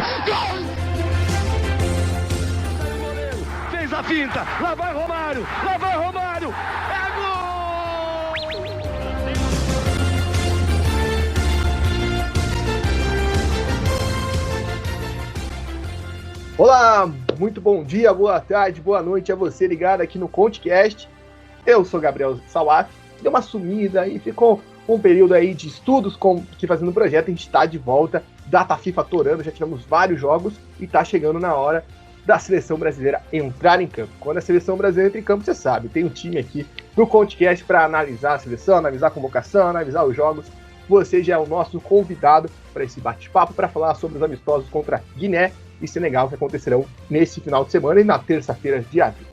Gol! Fez a finta, lá vai Romário, é gol! Olá, muito bom dia, boa tarde, boa noite a você ligado aqui no ConteCast. Eu sou Gabriel Sawaf, deu uma sumida e ficou um período aí de estudos que fazendo o projeto, a gente está de volta, data FIFA torando, já tivemos vários jogos e está chegando na hora da seleção brasileira entrar em campo. Quando a seleção brasileira entra em campo, você sabe, tem um time aqui no ConteCast para analisar a seleção, analisar a convocação, analisar os jogos. Você já é o nosso convidado para esse bate-papo, para falar sobre os amistosos contra Guiné e Senegal que acontecerão nesse final de semana e na terça-feira, dia 20.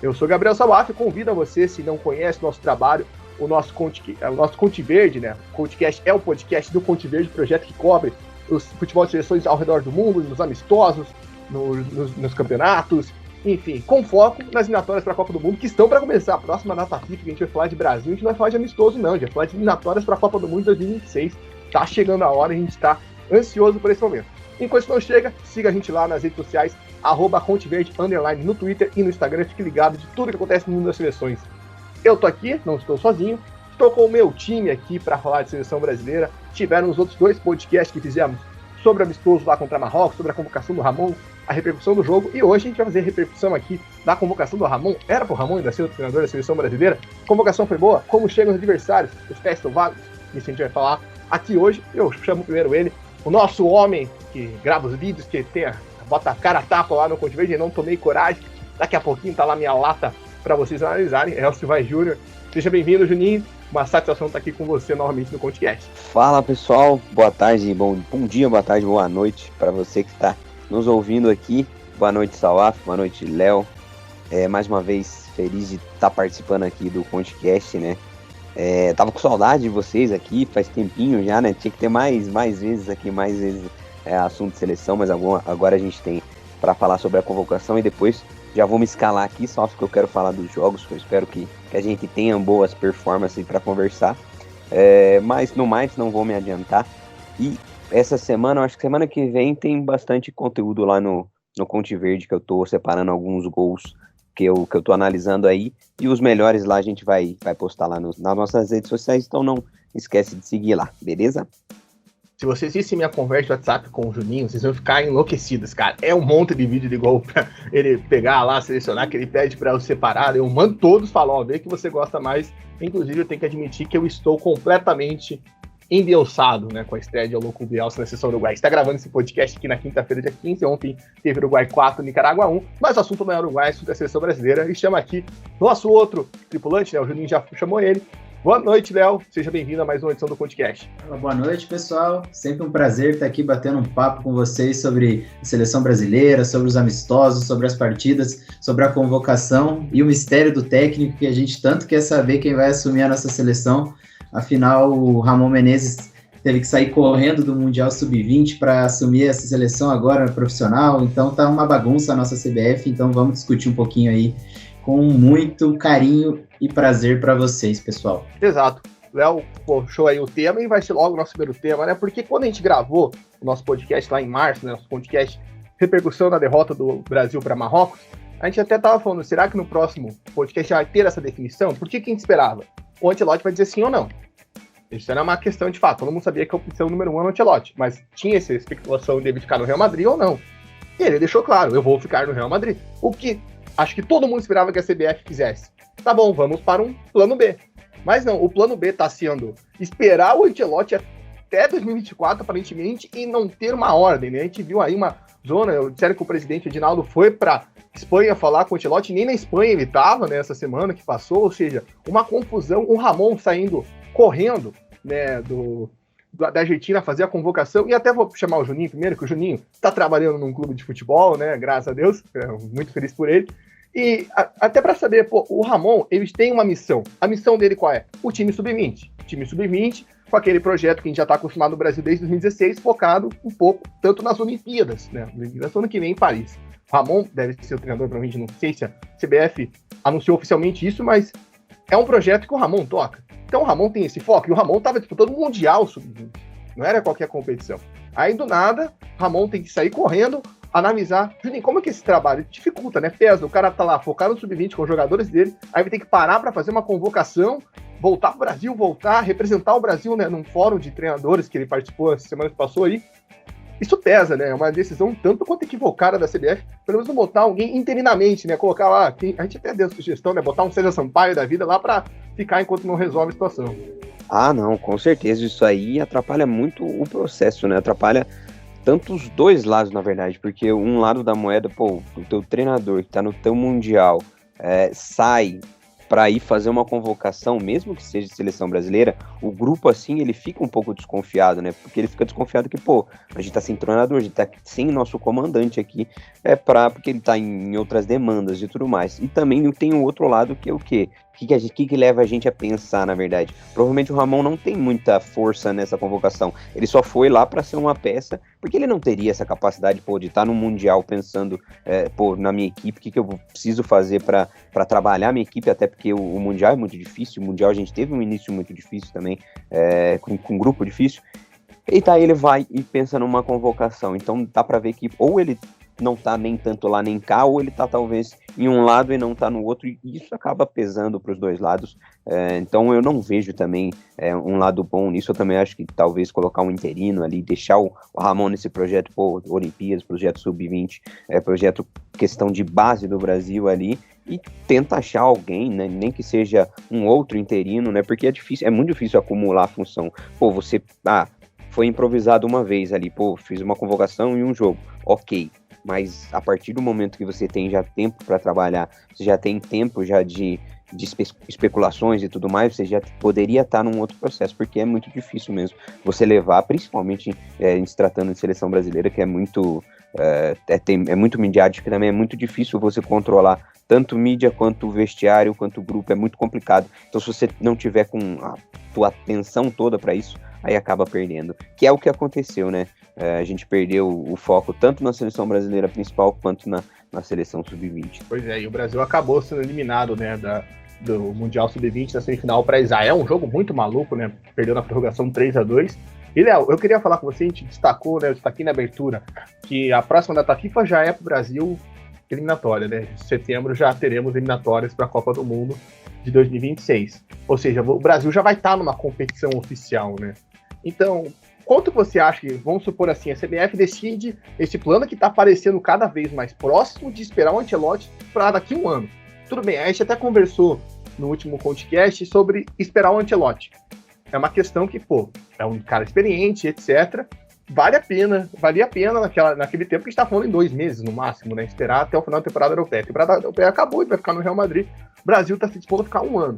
Eu sou Gabriel Sawaf, convido a você, se não conhece o nosso trabalho, o nosso Conte Verde, né? O ConteCast é o podcast do Conte Verde, projeto que cobre os futebol de seleções ao redor do mundo, nos amistosos, nos campeonatos, enfim, com foco nas eliminatórias para a Copa do Mundo, que estão para começar. A próxima data FIFA que a gente vai falar de Brasil, a gente não vai falar de amistoso não, a gente vai falar de eliminatórias para a Copa do Mundo 2026. Tá chegando a hora, a gente está ansioso por esse momento. Enquanto isso não chega, siga a gente lá nas redes sociais, @ConteVerde_ no Twitter e no Instagram. Fique ligado de tudo que acontece no mundo das seleções. Eu tô aqui, não estou sozinho, estou com o meu time aqui para falar de seleção brasileira. Tiveram os outros 2 podcasts que fizemos sobre o amistoso lá contra Marrocos, sobre a convocação do Ramon, a repercussão do jogo, e hoje a gente vai fazer a repercussão aqui da convocação do Ramon. Era pro Ramon ainda ser o treinador da seleção brasileira? A convocação foi boa? Como chegam os adversários? Os testes estão válidos? Isso a gente vai falar aqui hoje. Eu chamo primeiro ele, o nosso homem que grava os vídeos, que bota a cara a tapa lá no Conte Verde. Eu não tomei coragem, daqui a pouquinho tá lá minha lata para vocês analisarem. Elcio Vai Júnior, seja bem-vindo, Juninho. Uma satisfação estar aqui com você novamente no ConteCast. Fala, pessoal, boa tarde, bom dia, boa tarde, boa noite para você que está nos ouvindo aqui. Boa noite, Sawaf, boa noite, Léo. Mais uma vez feliz de estar participando aqui do ConteCast, né? Tava com saudade de vocês aqui, faz tempinho já, né? Tinha que ter mais vezes aqui, mais vezes assunto de seleção, mas agora a gente tem para falar sobre a convocação e depois já vou me escalar aqui, só porque eu quero falar dos jogos, eu espero que a gente tenha boas performances para conversar, mas no mais não vou me adiantar. E essa semana, eu acho que semana que vem tem bastante conteúdo lá no Conte Verde, que eu tô separando alguns gols que eu tô analisando aí, e os melhores lá a gente vai postar lá nas nossas redes sociais, então não esquece de seguir lá, beleza? Se vocês vissem minha conversa de WhatsApp com o Juninho, vocês vão ficar enlouquecidos, cara. É um monte de vídeo de gol pra ele pegar lá, selecionar, que ele pede pra eu separar. Eu mando todos, falo, ó, vê que você gosta mais. Inclusive, eu tenho que admitir que eu estou completamente endeusado, né, com a estreia de Louco Bielsa na seleção do Uruguai. Está gravando esse podcast aqui na quinta-feira, dia 15. Ontem teve Uruguai 4, Nicarágua 1. Mas o assunto não é Uruguai, é assunto da seleção brasileira. E chama aqui nosso outro tripulante, né, o Juninho já chamou ele. Boa noite, Léo. Seja bem-vindo a mais uma edição do ConteCast. Boa noite, pessoal. Sempre um prazer estar aqui batendo um papo com vocês sobre a seleção brasileira, sobre os amistosos, sobre as partidas, sobre a convocação e o mistério do técnico, que a gente tanto quer saber quem vai assumir a nossa seleção. Afinal, o Ramon Menezes teve que sair correndo do Mundial Sub-20 para assumir essa seleção agora profissional. Então tá uma bagunça a nossa CBF, então vamos discutir um pouquinho aí com muito carinho e prazer para vocês, pessoal. Exato. Léo puxou aí o tema e vai ser logo o nosso primeiro tema, né? Porque quando a gente gravou o nosso podcast lá em março, né, nosso podcast repercussão da derrota do Brasil para Marrocos, a gente até tava falando, será que no próximo podcast já vai ter essa definição? Por que a gente esperava? O Ancelotti vai dizer sim ou não. Isso era uma questão de fato. Todo mundo sabia que a opção número 1 era o Ancelotti, mas tinha essa especulação de ele ficar no Real Madrid ou não. E ele deixou claro, eu vou ficar no Real Madrid. O que acho que todo mundo esperava que a CBF fizesse. Tá bom, vamos para um plano B. Mas não, o plano B tá sendo esperar o Ancelotti até 2024, aparentemente, e não ter uma ordem, né? A gente viu aí uma zona, disseram que o presidente Edinaldo foi para Espanha falar com o Ancelotti, nem na Espanha ele estava, né, essa semana que passou, ou seja, uma confusão, o Ramon saindo correndo, né, da Argentina fazer a convocação, e até vou chamar o Juninho primeiro, que o Juninho tá trabalhando num clube de futebol, né, graças a Deus, muito feliz por ele, e até para saber, pô, o Ramon, eles têm uma missão, a missão dele qual é? O time sub-20, com aquele projeto que a gente já tá acostumado no Brasil desde 2016, focado um pouco, tanto nas Olimpíadas, né, Olimpíadas ano que vem em Paris. O Ramon deve ser o treinador, provavelmente, não sei se a CBF anunciou oficialmente isso, mas é um projeto que o Ramon toca. Então o Ramon tem esse foco, e o Ramon estava disputando o Mundial Sub-20, não era qualquer competição. Aí, do nada, Ramon tem que sair correndo, analisar. Juninho, como é que esse trabalho dificulta, né? Pesa, o cara tá lá focado no sub-20 com os jogadores dele, aí vai ter que parar para fazer uma convocação, voltar pro Brasil, representar o Brasil, né, num fórum de treinadores que ele participou essa semana que passou aí. Isso pesa, né? É uma decisão tanto quanto equivocada da CBF, pelo menos não botar alguém interinamente, né? Colocar lá, a gente até deu sugestão, né? Botar um César Sampaio da vida lá para ficar enquanto não resolve a situação. Ah, não, com certeza, isso aí atrapalha muito o processo, né? Atrapalha tanto os dois lados, na verdade, porque um lado da moeda, pô, o teu treinador que tá no teu mundial sai para ir fazer uma convocação, mesmo que seja de seleção brasileira, o grupo assim, ele fica um pouco desconfiado, né? Porque ele fica desconfiado que, pô, a gente tá sem treinador, a gente tá sem nosso comandante aqui, porque ele tá em outras demandas e tudo mais. E também tem o outro lado que é o quê? O que leva a gente a pensar, na verdade? Provavelmente o Ramon não tem muita força nessa convocação. Ele só foi lá para ser uma peça, porque ele não teria essa capacidade, pô, de estar no Mundial pensando, na minha equipe, o que eu preciso fazer para trabalhar a minha equipe, até porque o Mundial é muito difícil. O Mundial a gente teve um início muito difícil também, com um grupo difícil. E tá, ele vai e pensa numa convocação. Então dá para ver que ou ele não tá nem tanto lá nem cá, ou ele tá talvez em um lado e não tá no outro, e isso acaba pesando para os dois lados. Então eu não vejo também um lado bom nisso. Eu também acho que talvez colocar um interino ali, deixar o Ramon nesse projeto, Olimpíadas, projeto Sub-20, projeto questão de base do Brasil ali, e tenta achar alguém, né, nem que seja um outro interino, né, porque é muito difícil acumular a função. Você foi improvisado uma vez ali, fiz uma convocação em um jogo, ok. Mas a partir do momento que você tem já tempo para trabalhar, você já tem tempo já de especulações e tudo mais, você já poderia estar num outro processo, porque é muito difícil mesmo você levar, principalmente em se tratando de seleção brasileira, que é muito midiático, também é muito difícil você controlar tanto mídia quanto vestiário, quanto grupo, é muito complicado. Então se você não tiver com a tua atenção toda para isso, aí acaba perdendo, que é o que aconteceu, né? A gente perdeu o foco tanto na seleção brasileira principal quanto na seleção sub-20. Pois é, e o Brasil acabou sendo eliminado, né, do Mundial Sub-20 na semifinal para Israel. É um jogo muito maluco, né? Perdeu na prorrogação 3-2. E, Léo, eu queria falar com você, a gente destacou, né? Eu destaquei na abertura que a próxima data FIFA já é para o Brasil eliminatória, né? Em setembro já teremos eliminatórias para a Copa do Mundo de 2026. Ou seja, o Brasil já vai estar numa competição oficial, né? Então, quanto você acha que, vamos supor assim, a CBF decide esse plano que está parecendo cada vez mais próximo de esperar o Ancelotti para daqui a um ano? Tudo bem, a gente até conversou no último podcast sobre esperar o Ancelotti. É uma questão que, é um cara experiente, etc. Valia a pena naquele tempo que a gente está falando em 2 meses no máximo, né? Esperar até o final da temporada europeia. A temporada europeia acabou e vai ficar no Real Madrid. O Brasil está se disposto a ficar 1 ano.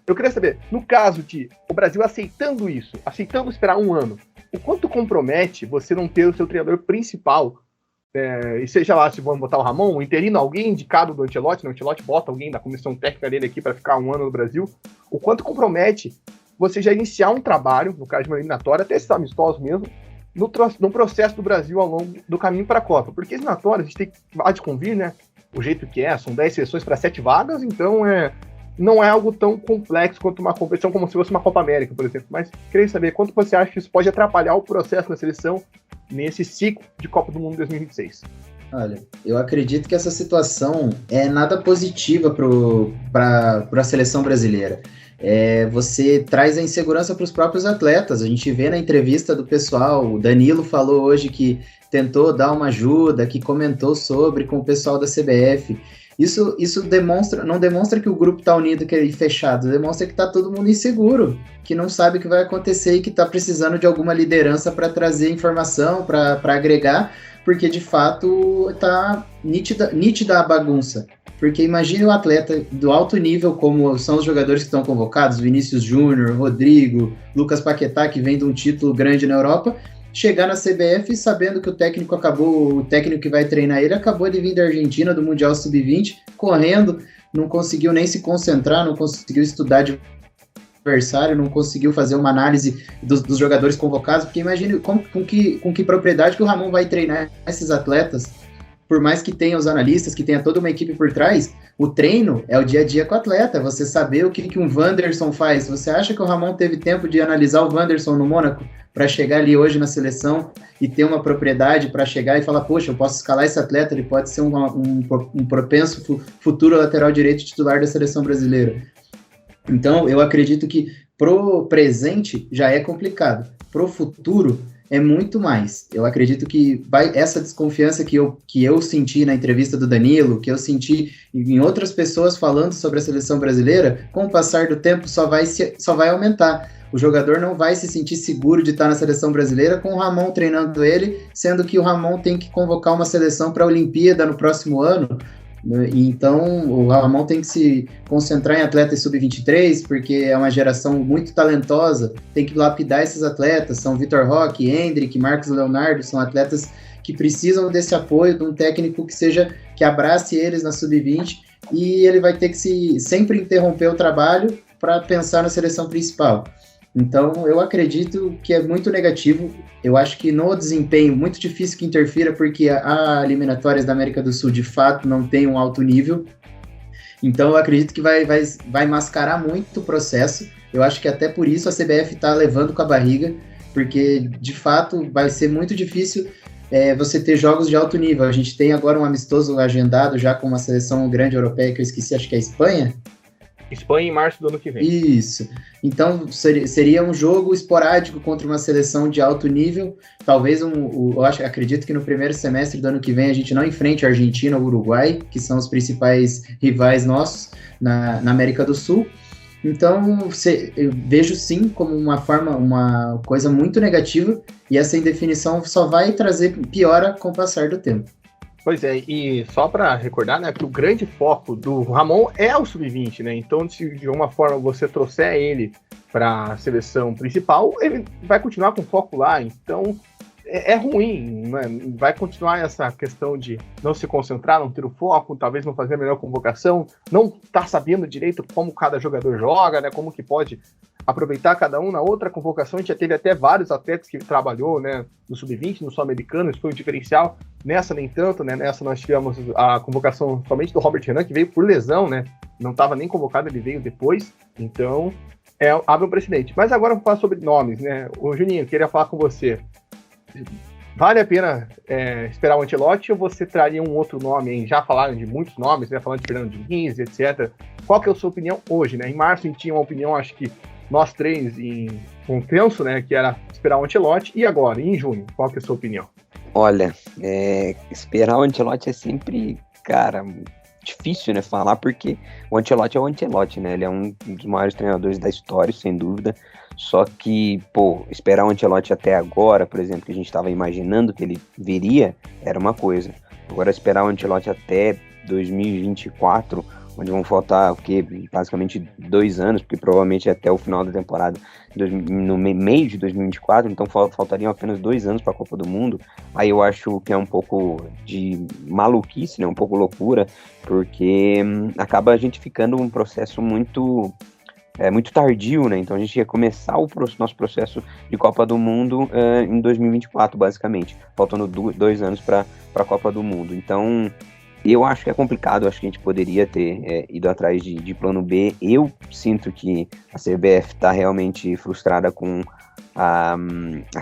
Eu queria saber, no caso de o Brasil aceitando isso, aceitando esperar 1 ano, o quanto compromete você não ter o seu treinador principal, e seja lá se vamos botar o Ramon, o interino, alguém indicado do Ancelotti, o Ancelotti bota alguém da comissão técnica dele aqui para ficar 1 ano no Brasil, o quanto compromete você já iniciar um trabalho, no caso de uma eliminatória, até esses amistosos mesmo, no processo do Brasil ao longo do caminho para a Copa. Porque as eliminatórias, a gente tem que convir, né? O jeito que são 10 seleções para 7 vagas, então não é algo tão complexo quanto uma competição como se fosse uma Copa América, por exemplo. Mas queria saber quanto você acha que isso pode atrapalhar o processo da seleção nesse ciclo de Copa do Mundo 2026. Olha, eu acredito que essa situação é nada positiva para a seleção brasileira. Você traz a insegurança para os próprios atletas. A gente vê na entrevista do pessoal, o Danilo falou hoje que tentou dar uma ajuda, que comentou com o pessoal da CBF. Isso não demonstra que o grupo está unido, que é fechado, demonstra que está todo mundo inseguro, que não sabe o que vai acontecer e que está precisando de alguma liderança para trazer informação, para agregar, porque de fato está nítida a bagunça. Porque imagine o atleta do alto nível, como são os jogadores que estão convocados, Vinícius Júnior, Rodrigo, Lucas Paquetá, que vem de um título grande na Europa, chegar na CBF sabendo que o técnico que vai treinar ele acabou de vir da Argentina, do Mundial Sub-20, correndo, não conseguiu nem se concentrar, não conseguiu estudar de adversário, não conseguiu fazer uma análise dos jogadores convocados, porque imagine com que propriedade que o Ramon vai treinar esses atletas. Por mais que tenha os analistas, que tenha toda uma equipe por trás, o treino é o dia a dia com o atleta, você saber o que um Wanderson faz. Você acha que o Ramon teve tempo de analisar o Wanderson no Mônaco para chegar ali hoje na seleção e ter uma propriedade para chegar e falar, poxa, eu posso escalar esse atleta, ele pode ser um propenso futuro lateral direito titular da seleção brasileira. Então, eu acredito que pro presente já é complicado, pro futuro é muito mais. Eu acredito que essa desconfiança que eu senti na entrevista do Danilo, que eu senti em outras pessoas falando sobre a seleção brasileira, com o passar do tempo só vai aumentar. O jogador não vai se sentir seguro de estar na seleção brasileira com o Ramon treinando ele, sendo que o Ramon tem que convocar uma seleção para a Olimpíada no próximo ano. Então, o Ramon tem que se concentrar em atletas sub-23, porque é uma geração muito talentosa, tem que lapidar esses atletas, são Vitor Roque, Hendrick, Marcos Leonardo, são atletas que precisam desse apoio de um técnico que abrace eles na sub-20, e ele vai ter que sempre interromper o trabalho para pensar na seleção principal. Então, eu acredito que é muito negativo. Eu acho que no desempenho, muito difícil que interfira, porque a eliminatórias da América do Sul, de fato, não tem um alto nível. Então, eu acredito que vai mascarar muito o processo. Eu acho que até por isso a CBF está levando com a barriga, porque, de fato, vai ser muito difícil você ter jogos de alto nível. A gente tem agora um amistoso agendado já com uma seleção grande europeia, que eu esqueci, acho que é a Espanha. Espanha em março do ano que vem. Isso. Então, seria um jogo esporádico contra uma seleção de alto nível. Talvez, acredito que no primeiro semestre do ano que vem a gente não enfrente a Argentina ou o Uruguai, que são os principais rivais nossos na América do Sul. Então, eu vejo sim como uma coisa muito negativa, e essa indefinição só vai trazer piora com o passar do tempo. Pois é, e só para recordar, né, que o grande foco do Ramon é o sub-20, né? Então, se de alguma forma você trouxer ele para a seleção principal, ele vai continuar com foco lá. Então, é ruim, né? Vai continuar essa questão de não se concentrar, não ter o foco, talvez não fazer a melhor convocação, não tá sabendo direito como cada jogador joga, né? Como que pode aproveitar cada um. Na outra convocação, a gente já teve até vários atletas que trabalhou, né, no sub-20, no sul-americano, isso foi um diferencial. Nessa, nem tanto, né? Nessa nós tivemos a convocação somente do Robert Renan, que veio por lesão, né? Não estava nem convocado, ele veio depois. Então, abre um precedente. Mas agora vamos falar sobre nomes, né? Ô, Juninho, eu queria falar com você. Vale a pena esperar o Ancelotti, ou você traria um outro nome, hein? Já falaram de muitos nomes, né? Falando de Fernando Diniz, etc. Qual que é a sua opinião hoje, né? Em março a gente tinha uma opinião, acho que nós três em consenso, né? Que era esperar o Ancelotti. E agora, em junho, qual que é a sua opinião? Olha, esperar o Ancelotti é sempre, cara, difícil, né, falar, porque o Ancelotti é o Ancelotti, né, ele é um dos maiores treinadores da história, sem dúvida, só que, esperar o Ancelotti até agora, por exemplo, que a gente estava imaginando que ele viria, era uma coisa. Agora, esperar o Ancelotti até 2024, onde vão faltar, basicamente 2 anos, porque provavelmente até o final da temporada, no meio de 2024, então faltariam apenas 2 anos para a Copa do Mundo. Aí eu acho que é um pouco de maluquice, né, um pouco loucura, porque acaba a gente ficando um processo muito tardio, né, então a gente ia começar o nosso processo de Copa do Mundo em 2024, basicamente, faltando 2 anos para a Copa do Mundo. Então, eu acho que é complicado, acho que a gente poderia ter ido atrás de plano B. Eu sinto que a CBF está realmente frustrada com a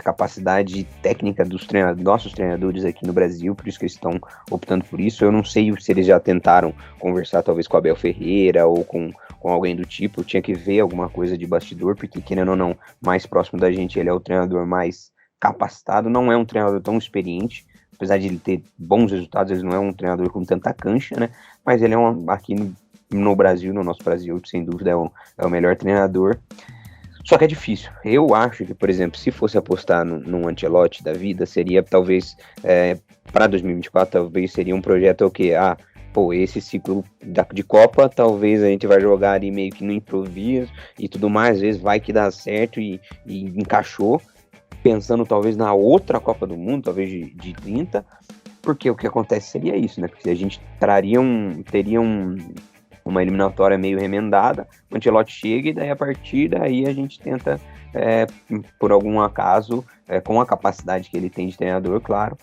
capacidade técnica dos nossos treinadores aqui no Brasil, por isso que eles estão optando por isso. Eu não sei se eles já tentaram conversar talvez com o Abel Ferreira ou com alguém do tipo. Eu tinha que ver alguma coisa de bastidor, porque querendo ou não, mais próximo da gente, ele é o treinador mais capacitado, não é um treinador tão experiente. Apesar de ele ter bons resultados, ele não é um treinador com tanta cancha, né? Mas ele é aqui no Brasil, no nosso Brasil, sem dúvida, é o melhor treinador. Só que é difícil. Eu acho que, por exemplo, se fosse apostar num Ancelotti da vida, seria talvez, para 2024, talvez seria um projeto esse ciclo de Copa, talvez a gente vai jogar ali meio que no improviso e tudo mais, às vezes vai que dá certo e encaixou, pensando talvez na outra Copa do Mundo, talvez de 30, porque o que acontece seria isso, né? Porque a gente teria uma eliminatória meio remendada, o Ancelotti chega e daí a partir daí a gente tenta, por algum acaso, com a capacidade que ele tem de treinador, claro,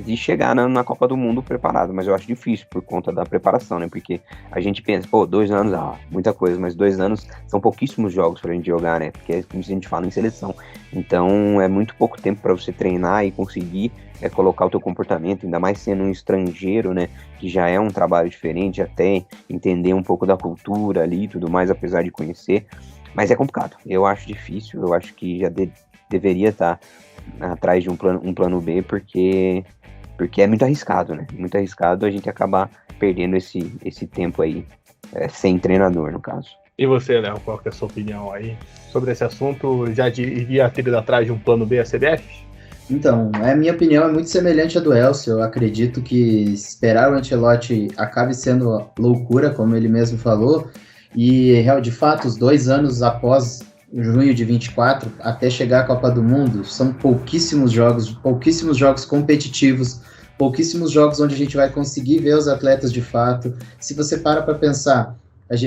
de chegar na Copa do Mundo preparado, mas eu acho difícil por conta da preparação, né? Porque a gente pensa, 2 anos, muita coisa, mas 2 anos são pouquíssimos jogos pra gente jogar, né? Porque é como a gente fala em seleção. Então é muito pouco tempo para você treinar e conseguir colocar o teu comportamento, ainda mais sendo um estrangeiro, né? Que já é um trabalho diferente, até entender um pouco da cultura ali e tudo mais, apesar de conhecer. Mas é complicado, eu acho difícil, eu acho que já deveria estar atrás de um plano B, porque é muito arriscado, né? Muito arriscado a gente acabar perdendo esse tempo aí, sem treinador, no caso. E você, Léo, qual que é a sua opinião aí sobre esse assunto? Já iria ter ido atrás de um plano B a CBF? Então, a minha opinião é muito semelhante à do Elcio. Eu acredito que esperar o Ancelotti acabe sendo loucura, como ele mesmo falou, e de fato, os 2 anos após junho de 24, até chegar à Copa do Mundo, são pouquíssimos jogos competitivos, pouquíssimos jogos onde a gente vai conseguir ver os atletas de fato. Se você para pensar,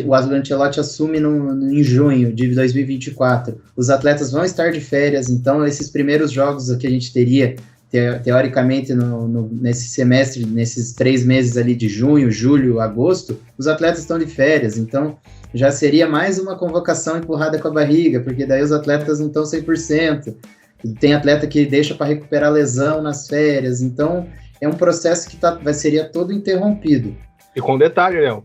o Ancelotti assume em junho de 2024, os atletas vão estar de férias, então esses primeiros jogos que a gente teria, teoricamente, nesse semestre, nesses 3 meses ali de junho, julho, agosto, os atletas estão de férias, então já seria mais uma convocação empurrada com a barriga, porque daí os atletas não estão 100%. Tem atleta que deixa para recuperar lesão nas férias, então é um processo que seria todo interrompido. E com detalhe, Léo,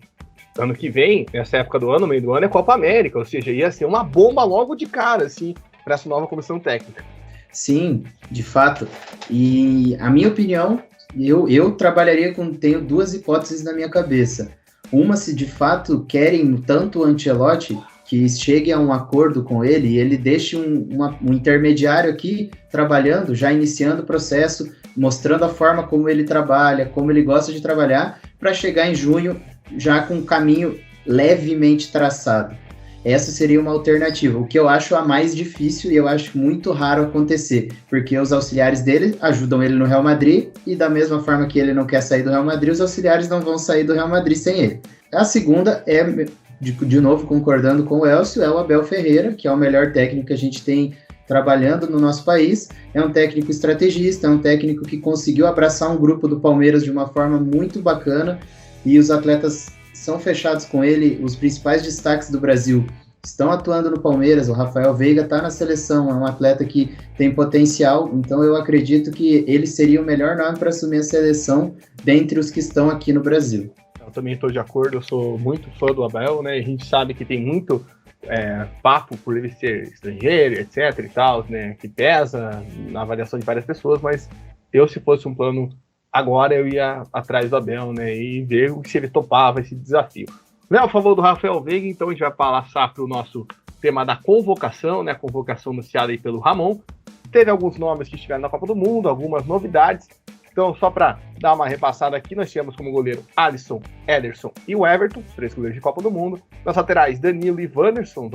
ano que vem, nessa época do ano, meio do ano, é Copa América, ou seja, ia ser uma bomba logo de cara, assim, para essa nova comissão técnica. Sim, de fato. E a minha opinião, eu trabalharia tenho 2 hipóteses na minha cabeça. Uma, se de fato querem tanto o Ancelotti, que chegue a um acordo com ele e ele deixe um intermediário aqui trabalhando, já iniciando o processo, mostrando a forma como ele trabalha, como ele gosta de trabalhar, para chegar em junho já com um caminho levemente traçado. Essa seria uma alternativa, o que eu acho a mais difícil e eu acho muito raro acontecer, porque os auxiliares dele ajudam ele no Real Madrid e da mesma forma que ele não quer sair do Real Madrid, os auxiliares não vão sair do Real Madrid sem ele. A segunda é, de novo concordando com o Elcio, é o Abel Ferreira, que é o melhor técnico que a gente tem trabalhando no nosso país, é um técnico estrategista, é um técnico que conseguiu abraçar um grupo do Palmeiras de uma forma muito bacana e os atletas são fechados com ele, os principais destaques do Brasil estão atuando no Palmeiras, o Rafael Veiga está na seleção, é um atleta que tem potencial, então eu acredito que ele seria o melhor nome para assumir a seleção dentre os que estão aqui no Brasil. Eu também estou de acordo, eu sou muito fã do Abel, né? A gente sabe que tem muito papo por ele ser estrangeiro, etc e tal, né? Que pesa na avaliação de várias pessoas, mas se fosse um plano agora, eu ia atrás do Abel, né? E ver se ele topava esse desafio. Léo, a favor do Rafael Veiga, então a gente vai passar para o nosso tema da convocação, né? A convocação anunciada aí pelo Ramon. Teve alguns nomes que estiveram na Copa do Mundo, algumas novidades. Então, só para dar uma repassada aqui, nós tínhamos como goleiro Alisson, Ederson e o Everton, os 3 goleiros de Copa do Mundo. Nas laterais, Danilo e Wanderson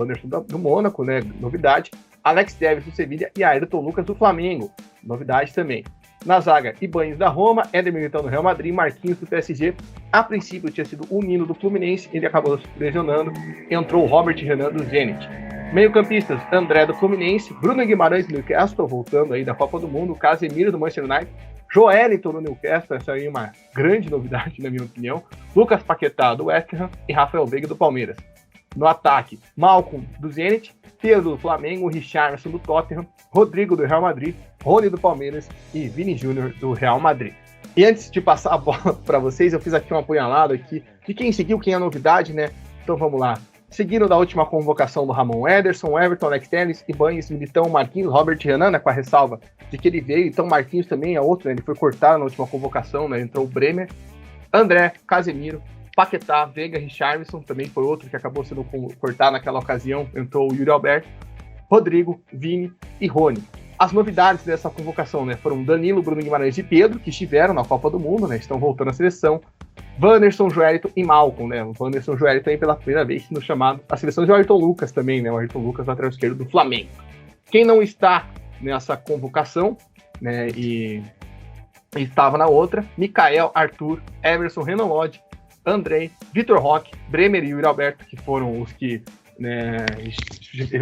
do Mônaco, né? Novidade. Alex Telles do Sevilha e Ayrton Lucas do Flamengo, novidade também. Na zaga, Ibañez da Roma, Éder Militão do Real Madrid, Marquinhos do PSG. A princípio tinha sido o Nino do Fluminense, ele acabou se lesionando. Entrou o Robert Renan do Zenit. Meio-campistas, André do Fluminense, Bruno Guimarães do Newcastle, voltando aí da Copa do Mundo, Casemiro do Manchester United, Joelinton do Newcastle, essa aí é uma grande novidade na minha opinião, Lucas Paquetá do West Ham e Rafael Veiga do Palmeiras. No ataque, Malcom do Zenit, Pedro do Flamengo, Richarlison do Tottenham, Rodrigo do Real Madrid, Rony do Palmeiras e Vini Júnior do Real Madrid. E antes de passar a bola para vocês, eu fiz aqui uma apunhalada aqui de quem seguiu, quem é a novidade, né? Então vamos lá. Seguiram da última convocação do Ramon, Ederson, Everton, Alex Telles, Ibañez, Militão, Marquinhos, Robert Renan, né, com a ressalva de que ele veio, então Marquinhos também é outro, né, ele foi cortado na última convocação, né, entrou o Bremer, André, Casemiro, Paquetá, Veiga, Richarlison, também foi outro que acabou sendo cortado naquela ocasião, entrou o Yuri Alberto, Rodrigo, Vini e Rony. As novidades dessa convocação, né, foram Danilo, Bruno Guimarães e Pedro, que estiveram na Copa do Mundo, né, estão voltando à seleção, Wanderson, Joelinton e Malcom, né, o Wanderson, Joelinton aí pela primeira vez no chamado a seleção de Ayrton Lucas também, né, o Ayrton Lucas, lateral esquerdo do Flamengo. Quem não está nessa convocação, né, e estava na outra, Mikael, Arthur, Emerson, Renan Lodge, Andrei, Vitor Roque, Bremer e Yuri Alberto, que foram os que, né,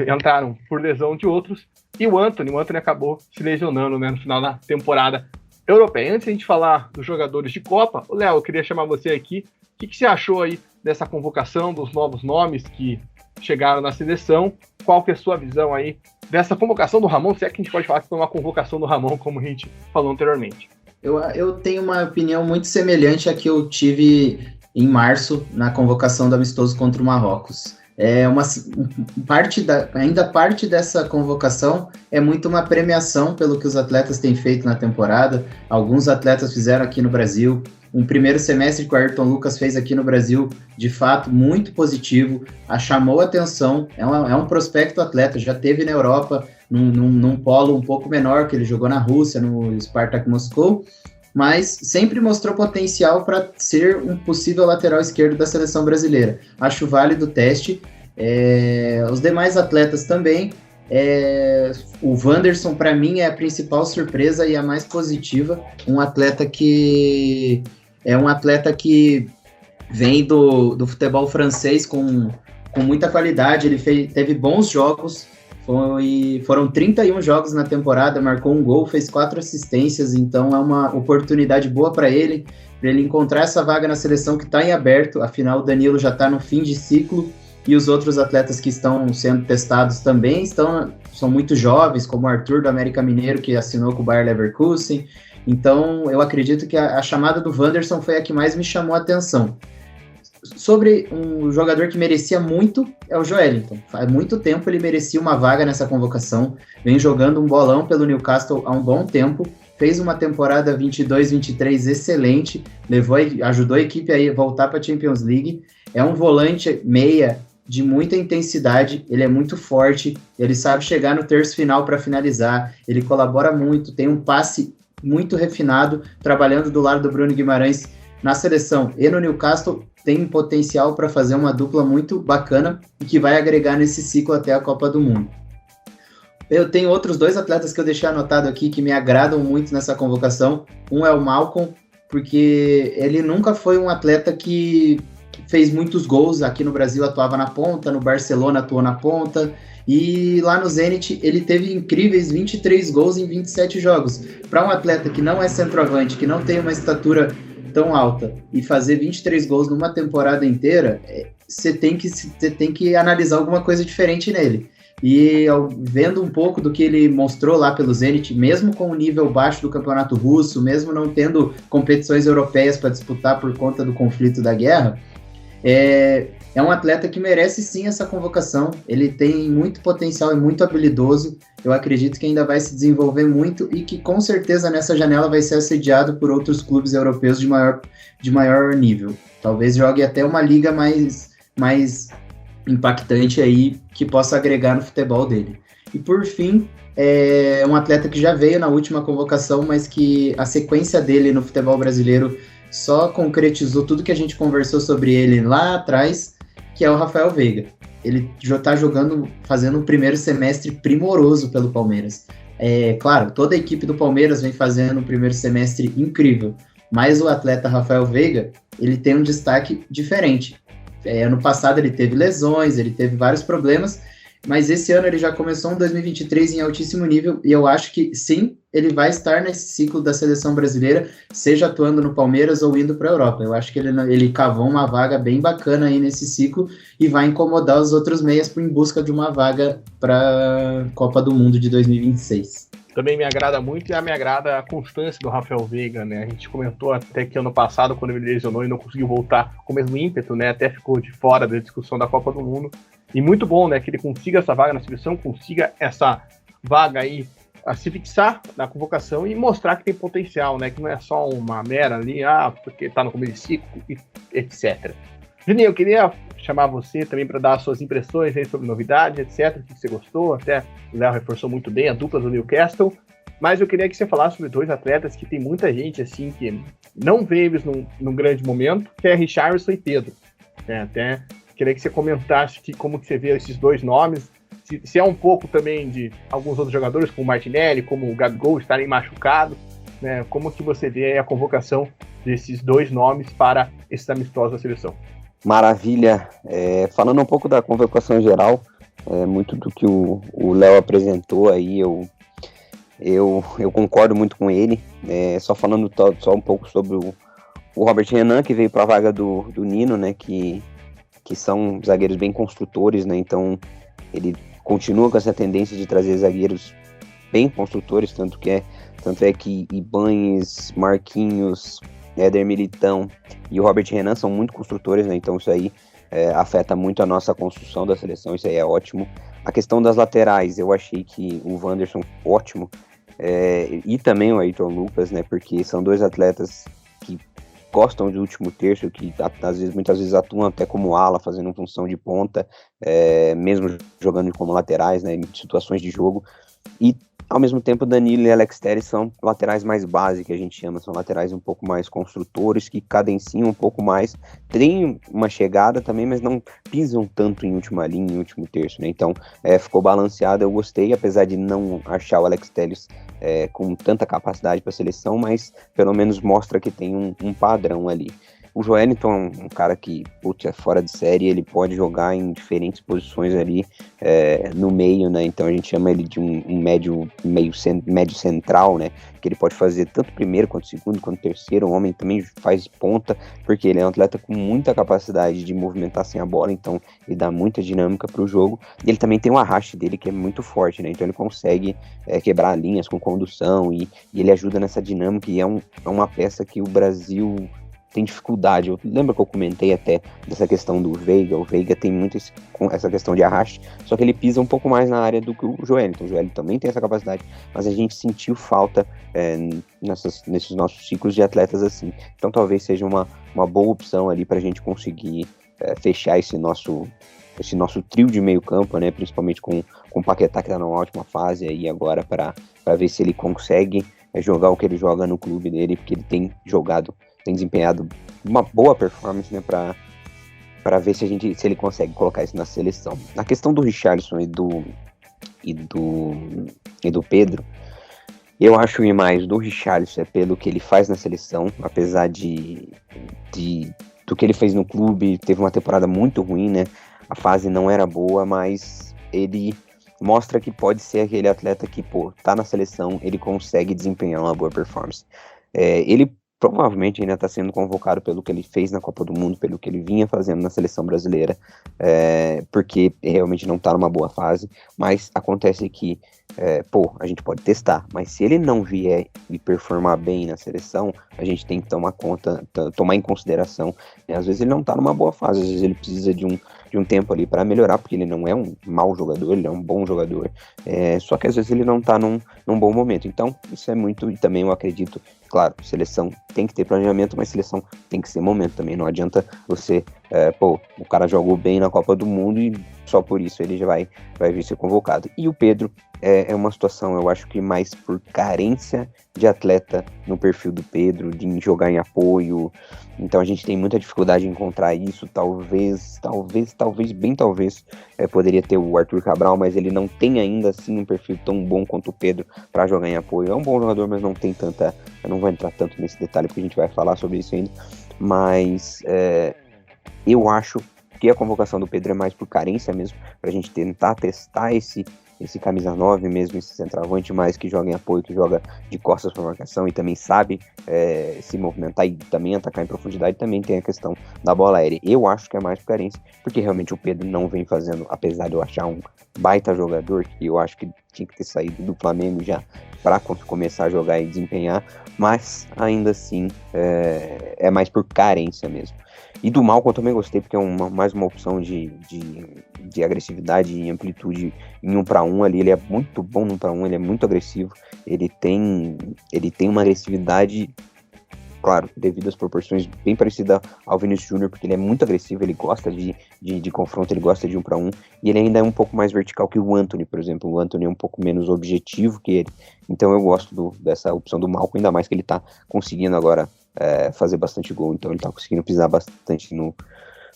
entraram por lesão de outros, e o Anthony acabou se lesionando, né, no final da temporada europeia. Antes de a gente falar dos jogadores de Copa, Léo, eu queria chamar você aqui. O que você achou aí dessa convocação, dos novos nomes que chegaram na seleção? Qual que é a sua visão aí dessa convocação do Ramon? Se é que a gente pode falar que foi uma convocação do Ramon, como a gente falou anteriormente. Eu tenho uma opinião muito semelhante à que eu tive em março na convocação do amistoso contra o Marrocos. Parte dessa convocação é muito uma premiação pelo que os atletas têm feito na temporada. Alguns atletas fizeram aqui no Brasil. Um primeiro semestre que o Ayrton Lucas fez aqui no Brasil, de fato, muito positivo, chamou atenção, é um prospecto atleta, já teve na Europa, num polo um pouco menor, que ele jogou na Rússia, no Spartak Moscou, mas sempre mostrou potencial para ser um possível lateral esquerdo da seleção brasileira. Acho válido o teste. Os demais atletas também. O Wanderson, para mim, é a principal surpresa e a mais positiva. Um atleta que vem do futebol francês com muita qualidade. Ele teve bons jogos. Foram 31 jogos na temporada, marcou um gol, fez 4 assistências, então é uma oportunidade boa para ele encontrar essa vaga na seleção que está em aberto. Afinal, o Danilo já está no fim de ciclo e os outros atletas que estão sendo testados também são muito jovens, como o Arthur do América Mineiro, que assinou com o Bayer Leverkusen. Então, eu acredito que a chamada do Wanderson foi a que mais me chamou a atenção. Sobre um jogador que merecia muito, é o Joelinton. Há muito tempo ele merecia uma vaga nessa convocação, vem jogando um bolão pelo Newcastle há um bom tempo, fez uma temporada 22-23 excelente, ajudou a equipe a voltar para a Champions League, é um volante meia de muita intensidade, ele é muito forte, ele sabe chegar no terço final para finalizar, ele colabora muito, tem um passe muito refinado, trabalhando do lado do Bruno Guimarães na seleção e no Newcastle, tem potencial para fazer uma dupla muito bacana e que vai agregar nesse ciclo até a Copa do Mundo. Eu tenho outros 2 atletas que eu deixei anotado aqui que me agradam muito nessa convocação. Um é o Malcolm, porque ele nunca foi um atleta que fez muitos gols. Aqui no Brasil atuava na ponta, no Barcelona atuou na ponta, e lá no Zenit ele teve incríveis 23 gols em 27 jogos. Para um atleta que não é centroavante, que não tem uma estatura tão alta e fazer 23 gols numa temporada inteira, você tem que analisar alguma coisa diferente nele. E vendo um pouco do que ele mostrou lá pelo Zenit, mesmo com o nível baixo do campeonato russo, mesmo não tendo competições europeias para disputar por conta do conflito da guerra, é um atleta que merece sim essa convocação. Ele tem muito potencial, é muito habilidoso. Eu acredito que ainda vai se desenvolver muito e que com certeza nessa janela vai ser assediado por outros clubes europeus de maior nível. Talvez jogue até uma liga mais impactante aí, que possa agregar no futebol dele. E por fim, é um atleta que já veio na última convocação, mas que a sequência dele no futebol brasileiro só concretizou tudo que a gente conversou sobre ele lá atrás, que é o Rafael Veiga. Ele já está fazendo um primeiro semestre primoroso pelo Palmeiras. Claro, toda a equipe do Palmeiras vem fazendo um primeiro semestre incrível, mas o atleta Rafael Veiga, ele tem um destaque diferente. Ano passado ele teve lesões, ele teve vários problemas, mas esse ano ele já começou um 2023 em altíssimo nível, e eu acho que sim, ele vai estar nesse ciclo da seleção brasileira, seja atuando no Palmeiras ou indo para a Europa. Eu acho que ele cavou uma vaga bem bacana aí nesse ciclo e vai incomodar os outros meias em busca de uma vaga para a Copa do Mundo de 2026. Também me agrada muito, e me agrada a constância do Rafael Veiga, né? A gente comentou até que ano passado, quando ele lesionou e não conseguiu voltar com o mesmo ímpeto, né? Até ficou de fora da discussão da Copa do Mundo. E muito bom, né? Que ele consiga essa vaga na seleção, consiga essa vaga aí a se fixar na convocação e mostrar que tem potencial, né? Que não é só uma mera ali, porque tá no começo de ciclo, etc. Juninho, eu queria chamar você também para dar as suas impressões aí sobre novidades, etc. O que você gostou, até o Léo reforçou muito bem a dupla do Newcastle, mas eu queria que você falasse sobre 2 atletas que tem muita gente assim que não vê eles num grande momento, que é Richarlison e Pedro. Até queria que você comentasse como que você vê esses 2 nomes, se é um pouco também de alguns outros jogadores, como o Martinelli, como o Gabigol, estarem machucados, né? Como que você vê a convocação desses 2 nomes para esses amistosos da seleção? Maravilha. Falando um pouco da convocação geral, muito do que o Léo apresentou aí, eu eu concordo muito com ele. Só falando só um pouco sobre o Robert Renan, que veio para a vaga do Nino, né, que são zagueiros bem construtores, né, então ele continua com essa tendência de trazer zagueiros bem construtores, tanto é que Ibañez, Marquinhos, Éder Militão e o Robert Renan são muito construtores, né, então isso aí afeta muito a nossa construção da seleção, isso aí é ótimo. A questão das laterais, eu achei que o Wanderson ótimo, e também o Ayrton Lucas, né, porque são dois atletas que gostam de último terço, que muitas vezes atuam até como ala, fazendo função de ponta, mesmo jogando como laterais, né, em situações de jogo. E ao mesmo tempo, Danilo e Alex Telles são laterais mais básicos, que a gente chama, são laterais um pouco mais construtores, que cadenciam um pouco mais, têm uma chegada também, mas não pisam tanto em última linha, em último terço, né? Então, ficou balanceado, eu gostei, apesar de não achar o Alex Telles com tanta capacidade para a seleção, mas pelo menos mostra que tem um padrão ali. O Joelinton é um cara que, é fora de série, ele pode jogar em diferentes posições ali no meio, né? Então a gente chama ele de um médio central, né? Que ele pode fazer tanto primeiro, quanto segundo, quanto terceiro. O homem também faz ponta, porque ele é um atleta com muita capacidade de movimentar sem a bola, então ele dá muita dinâmica para o jogo. E ele também tem um arraste dele que é muito forte, né? Então ele consegue quebrar linhas com condução e ele ajuda nessa dinâmica e é uma peça que o Brasil tem dificuldade. Eu lembro que eu comentei até dessa questão do Veiga. O Veiga tem muito essa questão de arraste, só que ele pisa um pouco mais na área do que o Joelinton. O Joelinton também tem essa capacidade, mas a gente sentiu falta nesses nossos ciclos de atletas assim. Então talvez seja uma boa opção ali para a gente conseguir fechar esse nosso trio de meio campo, né? Principalmente com o Paquetá, que está numa ótima fase aí agora, para ver se ele consegue jogar o que ele joga no clube dele, porque ele tem desempenhado uma boa performance, né, para ver se ele consegue colocar isso na seleção. Na questão do Richarlison e do Pedro, eu acho mais do Richarlison pelo que ele faz na seleção, apesar do que ele fez no clube. Teve uma temporada muito ruim, né, a fase não era boa, mas ele mostra que pode ser aquele atleta que, tá na seleção, ele consegue desempenhar uma boa performance. Ele provavelmente ainda está sendo convocado pelo que ele fez na Copa do Mundo, pelo que ele vinha fazendo na seleção brasileira, porque realmente não está numa boa fase, mas acontece que a gente pode testar, mas se ele não vier e performar bem na seleção, a gente tem que tomar em consideração, né? Às vezes ele não está numa boa fase, às vezes ele precisa de um tempo ali para melhorar, porque ele não é um mau jogador, ele é um bom jogador, só que às vezes ele não está num bom momento. Então isso é muito, e também eu acredito, claro, seleção tem que ter planejamento, mas seleção tem que ser momento também. Não adianta você, o cara jogou bem na Copa do Mundo e só por isso ele já vai vir ser convocado. E o Pedro é uma situação, eu acho que mais por carência de atleta no perfil do Pedro, de jogar em apoio. Então a gente tem muita dificuldade em encontrar isso. Talvez, poderia ter o Arthur Cabral, mas ele não tem ainda assim um perfil tão bom quanto o Pedro para jogar em apoio. É um bom jogador, mas não tem tanta... Eu não vou entrar tanto nesse detalhe, porque a gente vai falar sobre isso ainda. Mas eu acho que a convocação do Pedro é mais por carência mesmo, para a gente tentar testar esse camisa 9 mesmo, esse centroavante mais que joga em apoio, que joga de costas para marcação e também sabe se movimentar e também atacar em profundidade. Também tem a questão da bola aérea. Eu acho que é mais por carência, porque realmente o Pedro não vem fazendo, apesar de eu achar um baita jogador, que eu acho que tinha que ter saído do Flamengo já para começar a jogar e desempenhar, mas ainda assim é mais por carência mesmo. E do Malcom eu também gostei, porque é mais uma opção de agressividade e amplitude em 1 para 1 ali. Ele é muito bom no 1 para 1, ele é muito agressivo, ele tem uma agressividade, claro, devido às proporções, bem parecida ao Vinícius Júnior, porque ele é muito agressivo, ele gosta de confronto, ele gosta de 1 para 1, e ele ainda é um pouco mais vertical que o Antony, por exemplo. O Antony é um pouco menos objetivo que ele, então eu gosto dessa opção do Malcom, ainda mais que ele tá conseguindo agora fazer bastante gol, então ele tá conseguindo pisar bastante no